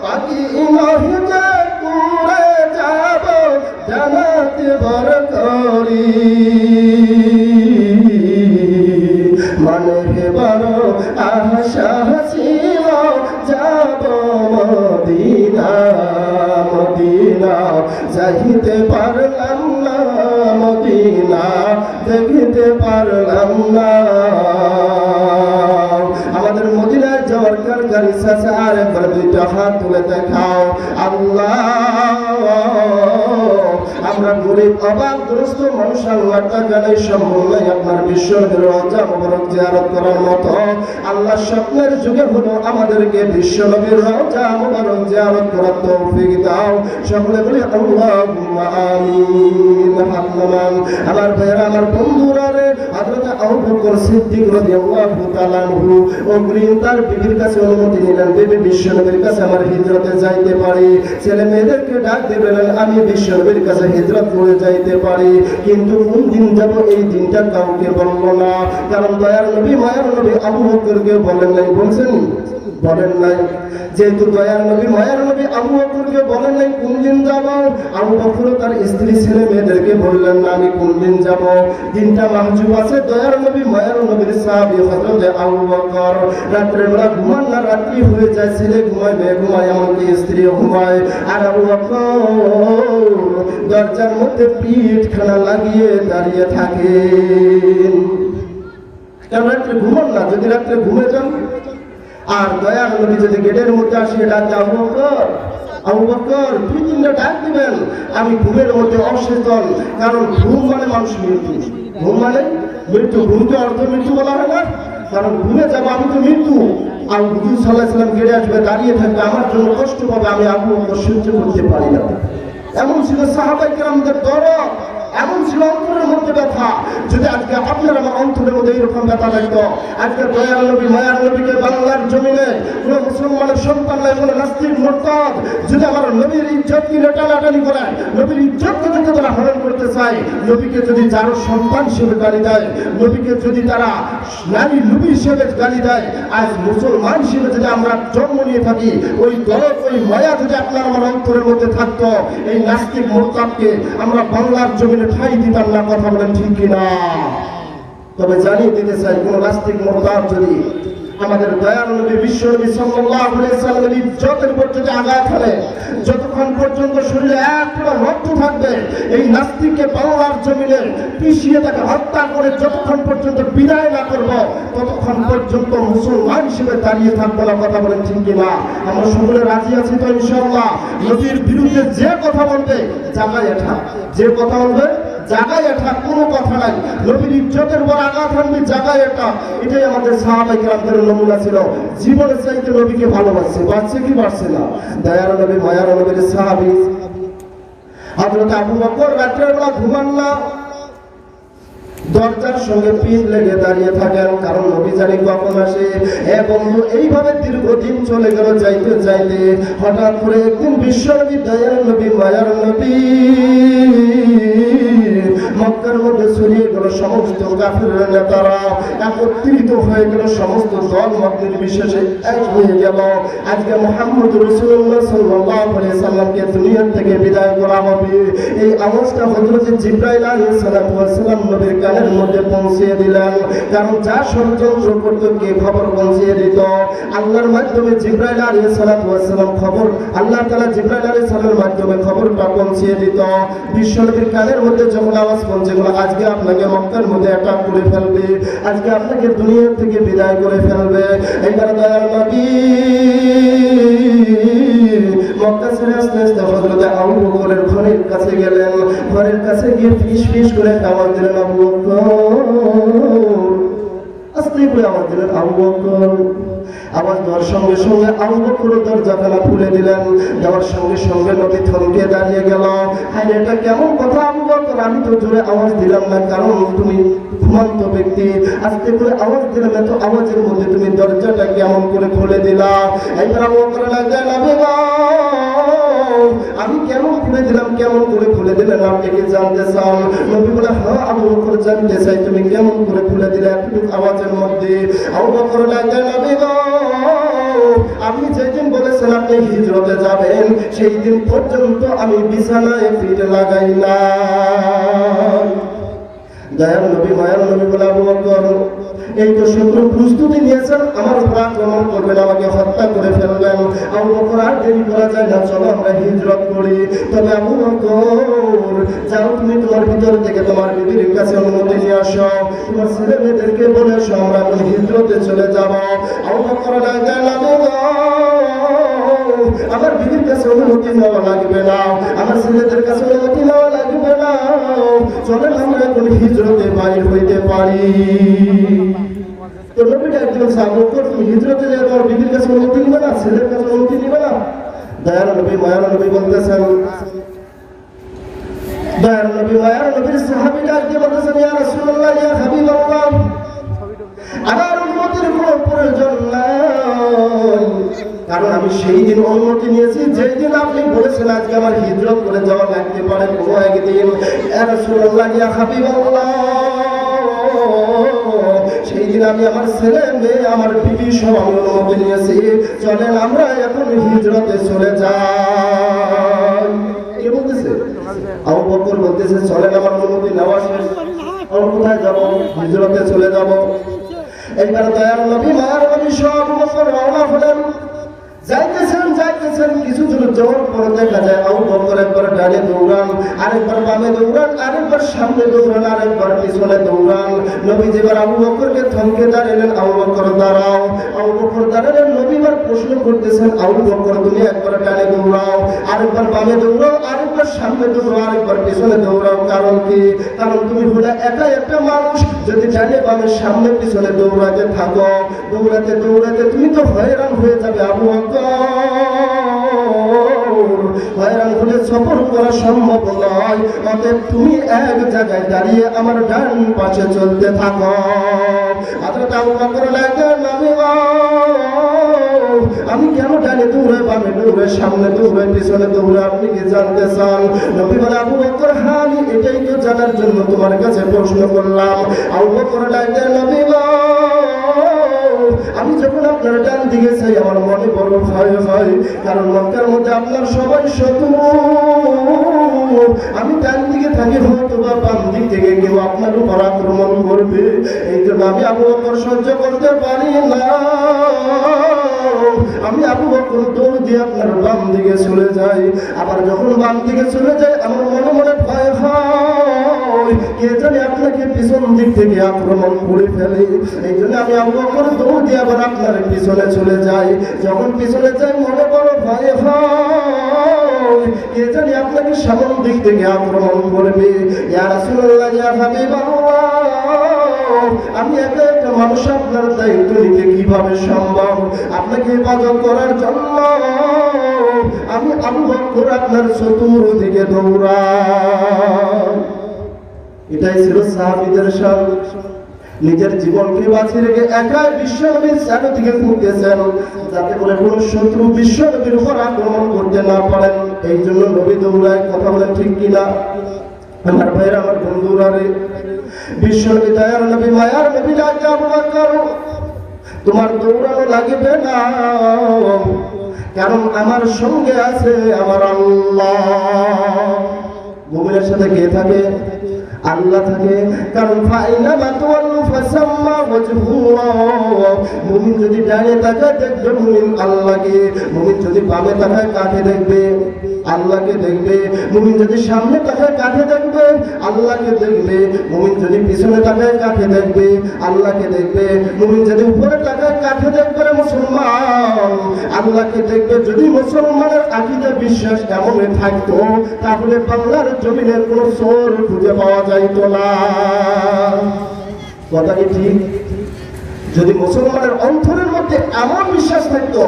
পাখি নয় যে উড়ে যাব, মদিনা যাইতে পারলাম না, মদিনা দেখিতে পারলাম না। আমাদের মদিনায় যাওয়ার কার ইচ্ছা আছে? আর একবার দুইটা হাত তুলে দেখাও। আল্লাহ, আমরা গরিব অভাবগ্রস্ত মানুষ, আল্লাহর টাকা নেই, সম্ভব নাই আপনার বিশ্বনবীর রওজা মুবারক জিয়ারত করার মতো। আল্লাহ স্বপ্নের যুগে হলো আমাদেরকে বিশ্বনবীর রওজা মুবারক জিয়ারত করার তৌফিক দাও। সকলে বলি আল্লাহুম্মা আমিন। হাত নামান। আমার ভাইয়েরা, আমার বন্ধুরা রে, হযরত আবু বকর সিদ্দিক রাদিয়াল্লাহু তাআলা আনহু অগ্রিম তার বিবির কাছে অনুমতি নিলেন, বিবি বিশ্বনবীর কাছে আমার হিজরতে যাইতে পারি। ছেলে মেয়েদেরকে ডাক দিবেন, আমি বিশ্বনবীর কাছে হিজরত করে যাইতে পারি, কিন্তু কোন দিন যাব এই দিনটা কাউকে বলবো না। কারণ দয়ার নবী মায়ার নবী আবু বকরকে বলেন নাই, বলছেন? বলেন নাই। যেহেতু দয়ার নবী মায়ার নবী আবু বকরকে বলেন নাই কোন দিন যাব, আবু বকর তার স্ত্রী ছেলে মেয়েদেরকে বললেন না আমি কোন দিন যাব। দিনটা মাহজুব আছে। দয়ার নবী মায়ার নবীর সাহাবী হযরত আবু বকর রাত্রে বেলা ঘুমান না, রাত্রি হয়ে যায়, ছেলে ঘুমায়, মেয়ে ঘুমায়, এমনকি স্ত্রী ঘুমায়, আর আবু বকর দরজার মধ্যে পিঠ খানা লাগিয়ে দাঁড়িয়ে থাকেন। কারণ রাত্রে ঘুমান না, যদি রাত্রে ঘুমে যান আর দয়ার নবী যদি গেটের মধ্যে আসে ডাকে আবু বকর, আবু বকর, দুই তিনটা ডাক দিবেন। আমি ঘুমের মধ্যে অসচেতন, কারণ ঘুম মানে মানুষ মৃত্যু, ঘুম মানে মৃত্যু, ঘুমকে অর্ধ মৃত্যু বলা হয় না। কারণ ঘুমে যাবো, আমি তো মৃত্যু। আর হুজুর সাল্লাল্লাহু আলাইহি ওয়াসাল্লাম গেটে আসবে, দাঁড়িয়ে থাকবে, আমার জন্য কষ্ট পাবে, আমি আবু বকর সহ্য করতে পারি না। এমন ছিল সাহাবায়ে কেরামদের দরদ, এমন ছিল অন্তরের মধ্যে ব্যথা। যদি আজকে আপনার আমার অন্তরের মধ্যে এরকম ব্যথা লাগতো, আজকে দয়ার নবী মায়ার নবীকে বাংলার জমিনে কোনো মুসলমানের সন্তান নাই, কোনো নাস্তিক মুরতাদ যদি আমার নবীর ইজ্জত নিয়ে টানাটানি করে, নবীর ইজ্জতকে যদি তারা হরণ করতে চায়, নবীকে যদি যারো সন্তান হিসেবে গালি দেয়, নবীকে যদি তারা নারী নবী হিসেবে গালি দেয়, আজ মুসলমান হিসেবে যদি আমরা জন্ম নিয়ে থাকি, ওই দরদ ওই মায়া যদি আপনার আমার অন্তরের মধ্যে থাকতো, এই নাস্তিক মুরতাদকে আমরা বাংলার জমিনে ঠাই দিতাম না। কথা বলেন ঠিক কিনা? তবে জানিয়ে দিতে চাই, কোন নাস্তিক মুরতাদ যদি আমাদের দয়ার নবী বিশ্বনবী সাল্লাল্লাহু আলাইহি ওয়াসাল্লামের ইজ্জতের উপর যদি আঘাত হানে, যতক্ষণ পর্যন্ত শরীরে এক ফোঁটা রক্ত থাকবে, এই নাস্তিককে বাংলার জমিনে পিষিয়ে তাকে হত্যা করে যতক্ষণ পর্যন্ত বিদায় না করব, ততক্ষণ পর্যন্ত মুসলমান হিসেবে দাঁড়িয়ে থাকবো না। কথা বলেন ঠিক কিনা? আমরা সকলে রাজি আছি তো ইনশাআল্লাহ? নবীর বিরুদ্ধে যে কথা বলবে জায়গায় এটা, যে কথা বলবে জায়গায় এটা, কোনো কথা নাই। নবীর ইজ্জতের উপর আঘাত হানবে জায়গায় এটা। এটাই আমাদের সাহাবায়ে কেরামদের নমুনা ছিল। জীবনের চাইতে নবীকে ভালোবাসছে, বাঁচছে কি বাঁচছে না? দয়ার নবী মায়ার নবীর সাহাবী হযরত আবু বকর রাতের বেলা ঘুমান না, দরজার সঙ্গে পিঠ লেগে দাঁড়িয়ে থাকেন, কারণ নবী জানি কখন আসে। বন্ধু, এইভাবে দীর্ঘদিন চলে গেল, যাইতে যাইতে হঠাৎ করে একদিন বিশ্বনবী দয়ার নবী মায়ার নবী মক্কার মধ্যে ছড়িয়ে গেল। সমস্ত কাফির নেতারা একত্রিত হয়ে গেল, সমস্ত দল মত নির্বিশেষে এক হয়ে গেল। আজকে মুহাম্মদ রাসূলুল্লাহ সাল্লাল্লাহু আলাইহি সাল্লামকে দুনিয়া থেকে বিদায় করা হবে। এই আওয়াজটা হযরত জিবরাইল আলাইহিস সালাম নবীর কানের মধ্যে পৌঁছে দিলেন। কারণ যা ষড়যন্ত্র করত কে খবর পৌঁছে দিত? আল্লাহর মাধ্যমে জিবরাইল আলাইহিস সালাম খবর, আল্লাহ তাআলা জিবরাইল আলাইহিস সালামের মাধ্যমে খবরটা পৌঁছে দিত। বিশ্বনবীর কানের মধ্যে যখন আওয়াজ পৌঁছে গেল, আজকে আপনাকে মক্কার মধ্যে অ্যাটাক করে ফেলবে, আজকে আপনাকে দুনিয়া থেকে বিদায় করে ফেলবে। এইবারে দয়াল নবী মক্কা ছেড়ে আস্তে আস্তে হযরত আবু বকরের ঘরের কাছে গেলেন। ঘরের কাছে গিয়ে ফিস ফিস করে আওয়াজ দিলেন, আবু বকর, আস্তে করে আওয়াজ দিলেন, আবু বকর। আওয়াজ দেওয়ার সঙ্গে সঙ্গে আবু বকর দরজাখানা খুলে দিলেন। দেওয়ার সঙ্গে সঙ্গে নবী থমকে দাঁড়িয়ে গেল। হ্যাঁ, এটা কেমন কথা আবু বকর? আমি তো জোরে আওয়াজ দিলাম না, কারণ তুমি ঘুমন্ত ব্যক্তি। আস্তে করে আওয়াজ দিলাম, এত আওয়াজের মধ্যে তুমি দরজাটা কেমন করে খুলে দিলা? এইবার আবু বকর লাগলেন, নবী গো, আমি কেমন খুলে দিলাম, কেমন করে খুলে দিলেন, আপনি কি জানতে চান? নবী বলে, হ্যাঁ আবু বকর, জানতে চাই, তুমি কেমন করে খুলে দিলে একটু আওয়াজের মধ্যে? আবু বকর লাগলেন, নবী গো, আপনি যেদিন বলেছেন আপনি হিজরতে যাবেন, সেই দিন পর্যন্ত আমি বিছানায় পিঠ লাগাই না। দয়ার নবী মায়ার নবী বলে, আবু বকর, এই তো শত্রু প্রস্তুতি নিয়েছেন, আমার উপর আক্রমণ করবেন, আমাকে হত্যা করে ফেলবেন। আবু বকর আর দেরি করা যায় না, চলো আমরা হিজরত করি। তবে আবু বকর যাও, তুমি তোমার ভিতর থেকে তোমার বিবির কাছে অনুমতি নিয়ে আসো, তোমার ছেলে মেয়েদেরকে বলে আসো, আমরা এখন হিজরতে চলে যাব। আবু বকর আমার বিবির কাছে অনুমতি নেওয়া লাগবে না, আমার ছেলেদের কাছে অনুমতি নেওয়া লাগবে না, চলেন আমরা এখন হিজরতে বাইর হইতে পারি। তো নবীটা একজন সাহাবী, তুমি হিজরতে যাও, তোমার বিবির কাছে অনুমতি নিবে না, ছেলের কাছে অনুমতি নিবে না? দয়ার নবী মায়ার নবী বলতেছেন, দয়ার নবী মায়ার নবীর সাহাবীরা কি বলতেছেন, ইয়া রাসূলুল্লাহ, ইয়া হাবিবাল্লাহ, আমার অনুমতির কোনো প্রয়োজন নাই, কারণ আমি সেই দিন অনুমতি নিয়েছি যেই দিন আপনি বলেছেন আজকে আমার হিজরত করে যাওয়া লাগতে পারে কোনো একদিন। ইয়া রাসূলুল্লাহ, ইয়া হাবিবাল্লাহ, সেই দিন আমি আমার ছেলে মেয়ে আমার বিবি সব আমি অনুমতি নিয়েছি, চলেন আমরা এখন হিজরতে চলে যাই। কে বলতেছে? আবু বকর বলতেছে, চলেন আমার অনুমতি নেওয়া শেষ, আমরা কোথায় যাব? হিজরতে চলে যাব। এইবার দয়ার নবী মায়ার নবী সব আবু বকর রওনা হলেন। যাইতেছেন কিছু দূর যাওয়ার পর দেখা যায় আবু বকর একবার ডানে দৌড়ান, আরেকবার বামে দৌড়ান, আরেকবার সামনে দৌড়ান, আরেকবার পিছনে দৌড়ান। নবী যেবার আবু বকরকে থমকে দাঁড়ালেন, আবু বকর দাঁড়াও। আবু বকর দাঁড়ালেন, নবী এবার প্রশ্ন করতেছেন, আবু বকর তুমি একবার ডানে দৌড়াও, আরেকবার বামে দৌড়াও, আরেকবার সামনে দৌড়াও, আরেকবার পিছনে দৌড়াও, কারণ কি? কারণ তুমি হলে একা একটা মানুষ, যদি ডানে বামে সামনে পিছনে দৌড়াতে থাকো, দৌড়াতে দৌড়াতে তুমি তো হয়রান হয়ে যাবে আবু বকর, হয়রান হলে সফর করা সম্ভব নয়, অতএব তুমি এক জায়গায় দাঁড়িয়ে আমার ডান পাশে চলতে থাকো। হযরত আবু বকর লাগলেন, আমি কেন ডানে দৌড়ে বামে দৌড়ে সামনে দৌড়ে পিছনে দৌড়ে আপনি কি জানতে চান? নবী বলে, আবু বকর হ্যাঁ, আমি এটাই তো জানার জন্য তোমার কাছে প্রশ্ন করলাম। আবু বকর লাগলেন, নবী আমি যখন আপনার ডান দিকে চাই আমার মনে বড় ভয় হয়, কারণ মক্কার মধ্যে আপনার সবাই শত্রু, আমি ডান দিকে থাকি হয়তো বা বাম দিক থেকে কেউ আপনার উপর আক্রমণ করবে, এই জন্য আমি আবু বকর সহ্য করতে পারি না, আমি আবু বকর দৌড় দিয়ে আপনার বাম দিকে চলে যাই। আবার যখন বাম দিকে চলে যায় আমার মনে মনে ভয় হয়, কে জানে আপনাকে পিছন দিক থেকে আক্রমণ করে ফেলে, এই জন্য আমি আবু বকর দৌড় দিয়ে আবার আপনার পিছনে চলে যাই। যখন পিছনে যাই মনে বড় ভয় হয়, কে জানি আপনাকে সামন দিক থেকে আক্রমণ করবে। ইয়া রাসূলুল্লাহ, ইয়া হাবিবাল্লাহ, আমি একা একটা মানুষ, আপনার দায়িত্ব নিতে কিভাবে সম্ভব? আপনাকে ইবাদত করার জন্য আমি আবু বকর আপনার চতুর্দিকে দৌড়াই। এটাই ছিল সাহাবীদের শান। নিজের জীবনকে বাঁচিয়ে রেখে একাই বিশ্বনবীর চারদিকে ঘুরতেছেন, যাতে করে কোন শত্রু বিশ্বনবীর উপর আক্রমণ করতে না পারেন। এই জন্য নবী দৌড়ায়। কথা বলেন ঠিক কিনা? আমার ভাইয়ের, আমার বন্ধুরা রে, বিশ্বনবী দয়ার নবী মায়ার নবী লাগে, আবু বকর তোমার দৌড়ানো লাগবে না, কারণ আমার সঙ্গে আছে আমার আল্লাহ। মুমিনের সাথে কে থাকে? আল্লাহ থাকে। কারণ ফাইনামা তুওয়াল্লু ফাসাম্মা ওয়াজহুল্লাহ, মুমিন যদি ডানে তাকায় দেখবে মুমিন আল্লাহকে, মুমিন যদি বামে তাকায় কাকে দেখবে? আল্লাহকে দেখবে। মুমিন যদি সামনে তাকায় কাকে দেখবে? আল্লাহকে দেখবে। মুমিন যদি পিছনে তাকায় কাকে দেখবে? আল্লাহকে দেখবে। মুমিন যদি উপরে তাকায় কাকে দেখবে? মুসলমান আল্লাহকে দেখবে। যদি মুসলমানের আকীদা বিশ্বাস এমনই থাকতো তাহলে বাংলার জমিনে কোনো চোর খুঁজে পাওয়া যাইতো না। কথা কি ঠিক? যদি মুসলমানের অন্তরের মধ্যে এমন বিশ্বাস থাকতো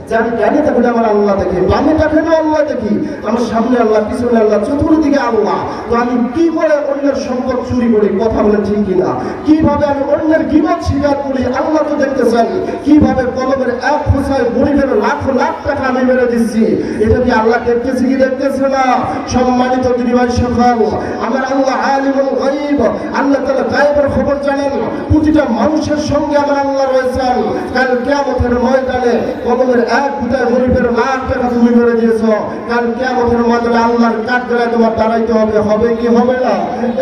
যে আমি ডানে তাকালে আমার আল্লাহ দেখি, বামে তাকালে আল্লাহ দেখি, আমার সামনে আল্লাহ, পিছনে আল্লাহ, চতুর্দিকে আল্লাহ, তো আমি কি করে অন্যের সম্পদ চুরি করি? কথা বলে ঠিক কিনা? কিভাবে আমি অন্যের গীবত স্বীকার করি? আল্লাহ তো দেখতেছেন। কিভাবে কলমের এক ফোঁটায় গরিবের লাখ লাখ টাকা আমি মেরে দিচ্ছি, এটা কি আল্লাহ দেখতেছে কি দেখতেছে না? সম্মানিত দিদিভাই সকল, আমার আল্লাহ আলিমুল গায়ব, আল্লাহ তাআলা গায়বের খবর জানেন। প্রতিটা মানুষের সঙ্গে আমার আল্লাহ রয়েছেন। কাল কিয়ামতের ময়দানে কলমের এক কোথায় গরিবের লাখ টাকা তুমি করে দিয়েছো, কাল কিয়ামতের ময়দানে আল্লাহর কাঠগড়ায় তোমার দাঁড়াইতে হবে, হবে কি হবে না?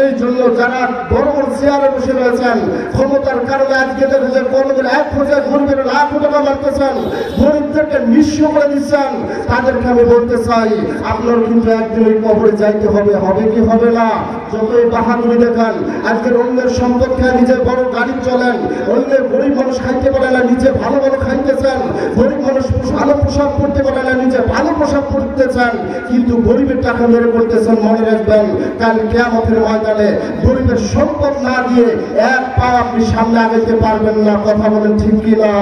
এই জন্য যারা বড় বড় চেয়ারে বসে রয়েছেন, ক্ষমতার কারণে আজকে দেখেছেন কোনদিন এক পর্যায়ে গরিবের লাখ টাকা মারতেছেন, গরিবদেরকে নিঃস্ব করে দিচ্ছেন। তাদেরকে আমি বলতে চাই, আপনার কিন্তু একদিন ওই কবরে যাইতে হবে, হবে কি হবে না? যতই বাহাদুরি দেখান, আজকের অন্যের সম্পদ খেয়ে নিজে বড় গাড়ি চলেন, অন্যের গরিব মানুষ খাইতে পারে না, নিজে ভালো ভালো খাইতেছেন, গরিব মানুষ ভালো পোশাক পরতে পারে না, নিজে ভালো পোশাক পরতেছেন, কিন্তু গরিবের টাকা মেরে করতেছেন। মনে রাখবেন, কাল কিয়ামতের ময়দানে গরিবের সম্পদ না দিয়ে এক পা আপনি সামনে আগাইতে পারবেন না। কথা বলেন ঠিক কিনা?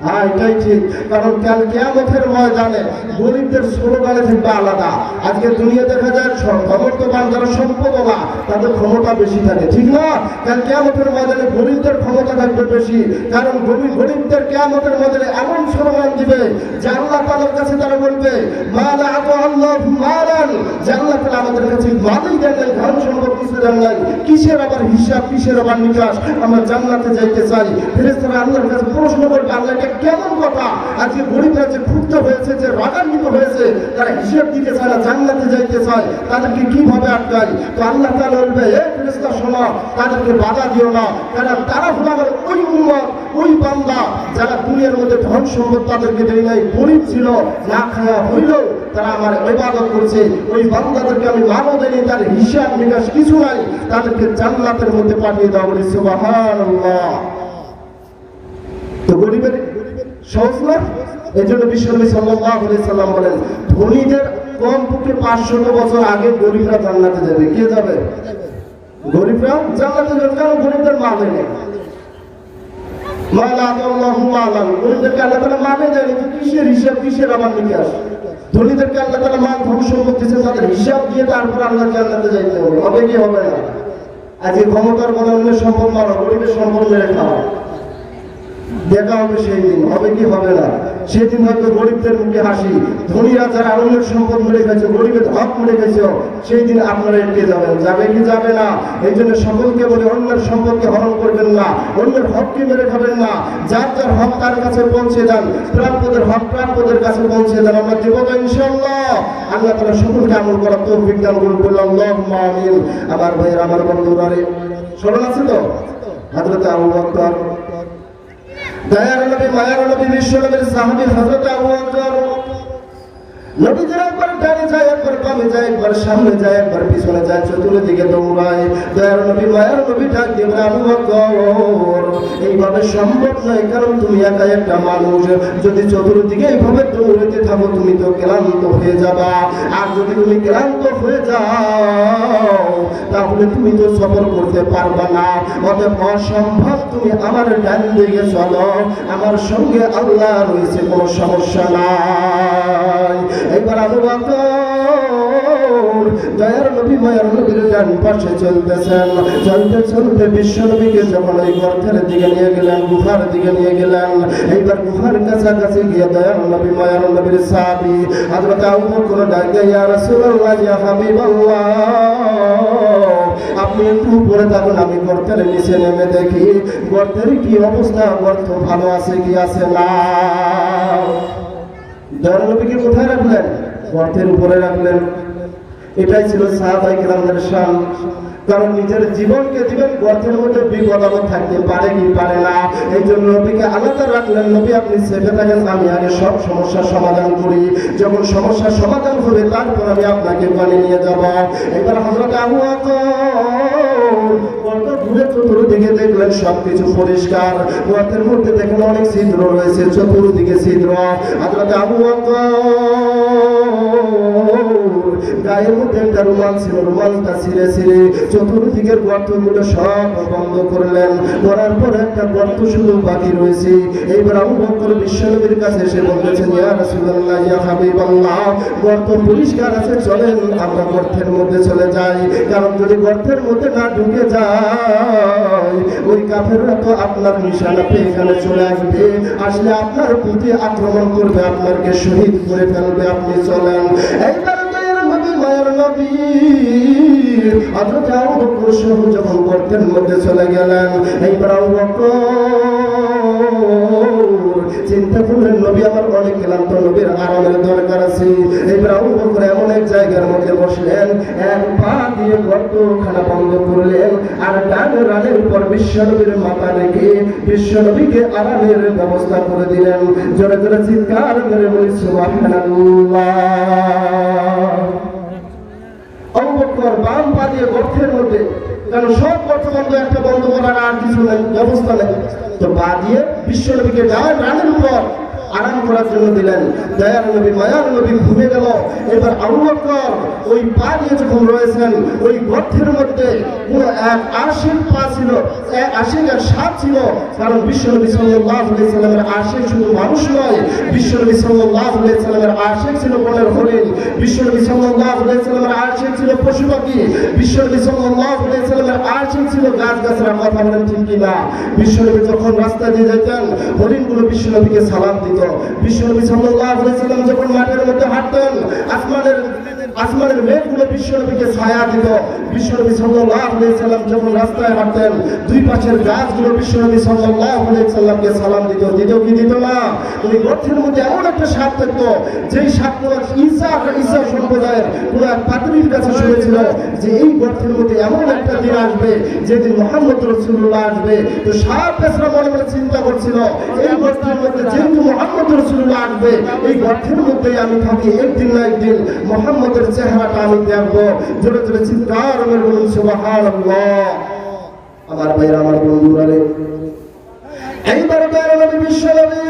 হ্যাঁ, এটাই ঠিক। কারণ কাল কিয়ামতের ময়দানে গরিবদের স্লোগানে থাকবে আলাদা। আজকে দুনিয়া দেখা যায় ক্ষমতাবান যারা সম্পদওয়ালা তাদের ক্ষমতা বেশি থাকে, ঠিক না? কাল কিয়ামতের ময়দানে গরিবদের ক্ষমতা থাকবে বেশি, কারণ গরিবদের কিয়ামতের ময়দানে এমন স্লোগান দিবে যে আল্লাহ তাআলার কাছে তারা বলবে, মালা আতাল্লাহু মালান, যে আল্লাহ তাআলা আমাদের কাছে মালই দেন নাই, ধন সম্পদ কিছু দেন নাই, কিসের আবার হিসাব, কিসের আবার নিকাশ? আমরা জান্নাতে যাইতে চাই। ফেরেশতারা আল্লাহর কাছে প্রশ্ন করবে, আল্লাহ কেমন কথা? আজকে গরিবরা যে ক্ষুব্ধ হয়েছে, যে রাগান্বিত হয়েছে, তারা হিসাব দিতে চায় না, জান্নাতে যাইতে চায়, তাদেরকে কিভাবে আটকাই? তো আল্লাহ তাআলা বলবে, হে ফেরেশতা শোনো, তাদেরকে বাধা দিও না, কারণ তারা হলো আমার ওই উম্মত, ওই বান্দা যারা দুনিয়ার মধ্যে ধন সম্পদ তাদেরকে দেয় নাই, গরিব ছিল, না খাওয়া হইলেও তারা আমার ইবাদত করছে। ওই বান্দাদেরকে আমি মানও দেয়নি, তার হিসাব নিকাশ কিছু নাই, তাদেরকে জান্নাতের মধ্যে পাঠিয়ে দেওয়া। বলি সুবহানাল্লাহ। তো গরিবের সহজ না? এই জন্য বিশ্বনবী সাল্লাল্লাহু আলাইহি সাল্লাম বলেন, ধনীদের কমপক্ষে 500 বছর আগে গরিবরা জান্নাতে যাবে। কে যাবে? গরিবরা জান্নাতে যাবে। কারণ গরিবদের মাল নেই, মালা আল্লাহু মালান, গরিবদেরকে আল্লাহ তাআলা মানে দেয়নি, কিসের হিসাব, কিসের আবার নিকাশ? ধনীদেরকে আল্লাহ তাআলা মাল ধন সম্পদ দিয়েছে, তাদের হিসাব দিয়ে তারপর আল্লাহ জান্নাতে যাইতে হবে। হবে কি হবে না? আজকে ক্ষমতার বলে অন্যের সম্পদ মারো, গরিবের সম্পদ মেরে খাওয়া, দেখা হবে সেই দিন। হবে কি হবে না? সেদিন হয়তো গরিবদের মুখে হাসি, ধনীরা যারা অন্যের সম্পদ মেরে গেছে, গরিবের হক মেরে গেছে, সেই দিন আপনারা এগিয়ে যাবেন। যাবে কি যাবে না? এই জন্য সকলকে বলে, অন্যের সম্পদকে হরণ করবেন না, অন্যের হককে মেরে খাবেন না, যার যার হক তার কাছে পৌঁছে দেন, প্রাপ্যদের হক প্রাপ্যদের কাছে পৌঁছে দেন। আমরা দেব তো ইনশাআল্লাহ। আল্লাহ তাআলা সকলকে আমল করার তৌফিক দান করুন। বললাম আল্লাহুম্মা আমিন। আমার ভাইয়ের, আমার বন্ধুরা, স্মরণ আছে তো হযরত আবু বকর, দয়ার নবী, মায়ার নবী, বিশ্ব নবীর সাহাবী হযরত আবু বকর, নবী যে একবার ডানে যায়, একবার বামে যায়, একবার সামনে যায়, একবার পিছনে যায়, চতুর্দিকে দৌড়ায়। দয়ার নবী, মায়ার নবী ডাক দিয়ে বলে, আবু বকর, এইভাবে সম্ভব নয়, কারণ তুমি একা একটা মানুষ। যদি চতুর্দিকে এইভাবে দৌড়াতে থাকো, তুমি তো ক্লান্ত হয়ে যাবা, আর যদি তুমি ক্লান্ত হয়ে যাও তাহলে তুমি তো সফর করতে পারবা না। অতএব অসম্ভব, তুমি আমার ডান দিকে চলো, আমার সঙ্গে আল্লাহ রয়েছে, কোনো সমস্যা নাই। এবার আবু বকর দয়ার নবী, মায়ার নবীর ডান পাশে চলতেছেন। চলতে চলতে বিশ্ব নবীকে যখন ওই গর্তের দিকে নিয়ে গেলেন, গুহার দিকে নিয়ে গেলেন, এইবার গুহার কাছাকাছি গিয়ে দয়ার নবী, মায়ার নবীর সাহাবী হযরত আবু বকর ডাকে, ইয়া রাসূলুল্লাহ, ইয়া হাবিবাল্লাহ, আপনি একটু উপরে থাকুন, আমি গর্তের নিচে নেমে দেখি গর্তের কি অবস্থা, গর্ত ভালো আছে কি আছে না। দয়ার নবীকে কোথায় রাখলেন? গর্তের উপরে রাখলেন। এটাই ছিল সাহাবায়ে কেরামদের শান। কারণ নিজের জীবনকে দিবেন, গর্তের মধ্যে বিপদ আপদ থাকতে পারে কি পারে না, এই জন্য নবীকে আলাদা রাখলেন। নবী, আপনি সেফে থাকেন, আমি আগে সব সমস্যার সমাধান করি, যখন সমস্যার সমাধান হবে তারপর আমি আপনাকে পানি নিয়ে যাব। এবার হযরত আবু বকর গর্ত ঘুরে চতুর্দিকে দেখলেন সবকিছু পরিষ্কার, গর্তের মধ্যে দেখলেন অনেক ছিদ্র রয়েছে, চতুর্দিকে ছিদ্র। হযরত আবু বকর গায়ের মধ্যে একটা রুমাল ছিল, রুমালটা ছিঁড়ে ছিঁড়ে চতুর্দিকের গর্তগুলো সব বন্ধ করলেন। করার পর একটা গর্ত শুধু বাকি রয়েছে। এইবার আবু বকর বিশ্বনবীর কাছে এসে বলতেছেন, ইয়া রাসূলুল্লাহ, ইয়া হাবিবাল্লাহ, গর্ত পরিষ্কার আছে, চলেন আমরা গর্তের মধ্যে চলে যাই। কারণ যদি গর্তের মধ্যে না ঢুকে যায়, ওই কাফেররা তো আপনার নিশানা পেয়ে এখানে চলে আসবে, আসলে আপনার প্রতি আক্রমণ করবে, আপনাকে শহীদ করে ফেলবে। আপনি চলেন। এইবার মায়ার নবী হযরত আবু বকর সহ যখন গর্তের মধ্যে চলে গেলেন, এইবার আবু বকর চিন্তা করলেন নবী আমার অনেক ক্লান্ত, নবীর আরামের দরকার আছে। এবার আবু বকর এমন এক জায়গার মধ্যে বসলেন, এক পা দিয়ে গর্তখানা বন্ধ করলেন, আর ডান রানের উপর বিশ্বনবীর মাথা রেখে বিশ্বনবীকে আরামের ব্যবস্থা করে দিলেন। জোরে জোরে চিৎকার করে বলি সুবহানাল্লাহ। আবু বকর বাম পা দিয়ে গর্তের মধ্যে, কারণ সব গর্ত বন্ধ, একটা বন্ধ করার আর কিছু নেই, ব্যবস্থা নেই, তো পা দিয়ে বিশ্বনবীকে ডান রানের উপর আরাম করার জন্য দিলেন। দয়ার নবী মায়ার নবী ঘুমে গেল। এবার আবু বকর ওই পা দিয়ে যখন রয়েছেন, ওই গর্তের মধ্যে কোনো এক আশিক পা ছিল, এক আশিক আর সাপ ছিল। কারণ বিশ্বনবী সাল্লাল্লাহু আলাইহি সাল্লামের আশিক শুধু মানুষ নয়, বিশ্বনবী সাল্লাল্লাহু আলাইহি সাল্লামের আশিক ছিল বনের হরিণ, বিশ্বনবী সাল্লাল্লাহু আলাইহি সাল্লামের আশিক ছিল পশু পাখি, বিশ্বনবী সাল্লাল্লাহু আলাইহি সাল্লামের আশিক ছিল গাছ গাছরা। কথা বলেন ঠিক কিনা? বিশ্বনবী যখন রাস্তা দিয়ে যেতেন, হরিণগুলো বিশ্বনবীকে সালাম দিত। বিশ্বনবী সাল্লাল্লাহু আলাইহি সাল্লাম যখন মাঠের মধ্যে হাঁটতেন, আসমানের মেঘগুলো বিশ্বনবীকে ছায়া দিত। বিশ্বনবী সাল্লাল্লাহু আলাইহি সাল্লাম যখন রাস্তায় হাঁটতেন, দুই পাশের গাছগুলো বিশ্বনবী সাল্লাল্লাহু আলাইহি সাল্লামকে সালাম দিত। দিত কি দিত না? ওই গর্তের মধ্যে এমন একটা সাপ থাকতো, যেই সাপগুলো ঈসা সম্প্রদায়ের কোন এক পাদ্রীর কাছে শুনেছিল যে এই গর্তের মধ্যে এমন একটা দিন আসবে যেদিন মুহাম্মদ রাসূলুল্লাহ আসবে। তো সাপ বেচারা মনে মনে চিন্তা করছিল, এই গর্তের মধ্যে যেহেতু মুহাম্মদ রাসূলুল্লাহ আসবে, এই গর্তের মধ্যেই আমি থাকি, একদিন না একদিন মুহাম্মদের চেহারাটা আমি দেখবো। জোরে জোরে চিৎকার করে বলুন সুবহানাল্লাহ। আমার ভাইরা, আমার বন্ধুরা রে, এইবার দয়ার নবী বিশ্বনবী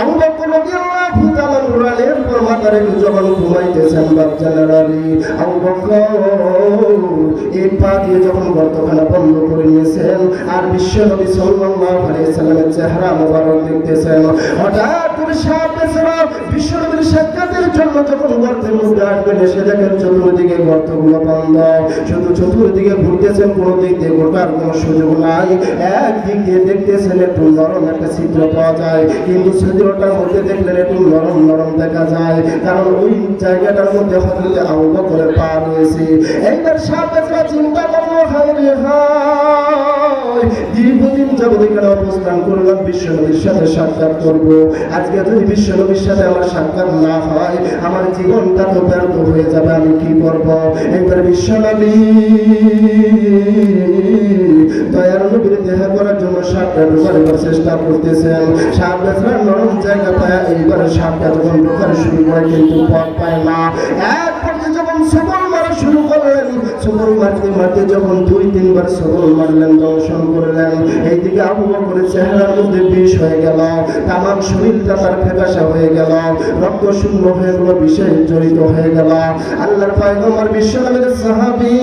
আবু বকর রাদিয়াল্লাহু তাআলা রানের পর মাথা রেখে যখন ঘুমাইতেছেন, বাচ্চারা রে, আবু বকর এই পা দিয়ে যখন গর্তখানা বন্ধ করে নিয়েছেন, আর বিশ্বনবী সাল্লাল্লাহু আলাইহি সাল্লামের চেহারা মোবারক দেখতেছেন, হঠাৎ করে সাপ বেচারা বিশ্বনবীর সাক্ষাতের জন্য যখন গর্তের মধ্যে আসবেন, এসে দেখেন চতুর্দিকে গর্তগুলো বন্ধ, শুধু চতুর্দিকে ঘুরতেছেন, কোনো দিক দিয়ে ঘোরার কোনো সুযোগ নাই। একদিক দিয়ে দেখতেছেন একটু নরম একটা ছিদ্র পাওয়া যায়, কিন্তু ছিদ্রটার মধ্যে দেখলেন একটু নরম নরম দেখা যায়, কারণ ওই জায়গাটার মধ্যে হযরত আবু বকরের পা রয়েছে। এইবার সাপ বেচারা চিন্তা করলো, হায় রে হায়, দীর্ঘদিন যাবত এখানে অবস্থান করলাম, বিশ্বনবীর সাথে সাক্ষাৎ করব, আজকে যদি বিশ্বনবীর সাথে আমার সাক্ষাৎ না হয়, আমার জীবনটা তো ব্যর্থ হয়ে যাবে, আমি কি করব? একবার বিশ্বনবী দয়ার নবীর দেখা করার জন্য সাপটা ঢোকার চেষ্টা করতেছেন। সাপ বেচারা নরম জায়গা পায়, এইবার সাপটা যখন ঢোকার শুরু করে কিন্তু পথ পায় না। এক পর্যায়ে যখন সবল মারা শুরু করলেন, সবল মারতে মারতে যখন 2-3 বার সবল মারলেন, দংশন করলেন, এইদিকে আবু বকরের চেহারার মধ্যে বিষ হয়ে গেল, তামাম শরীরটা তার ফ্যাকাশা হয়ে গেল, রক্ত শূন্য হয়ে গেল, বিষে জড়িত হয়ে গেল। আল্লাহর পয়গম্বর বিশ্বনবীর সাহাবী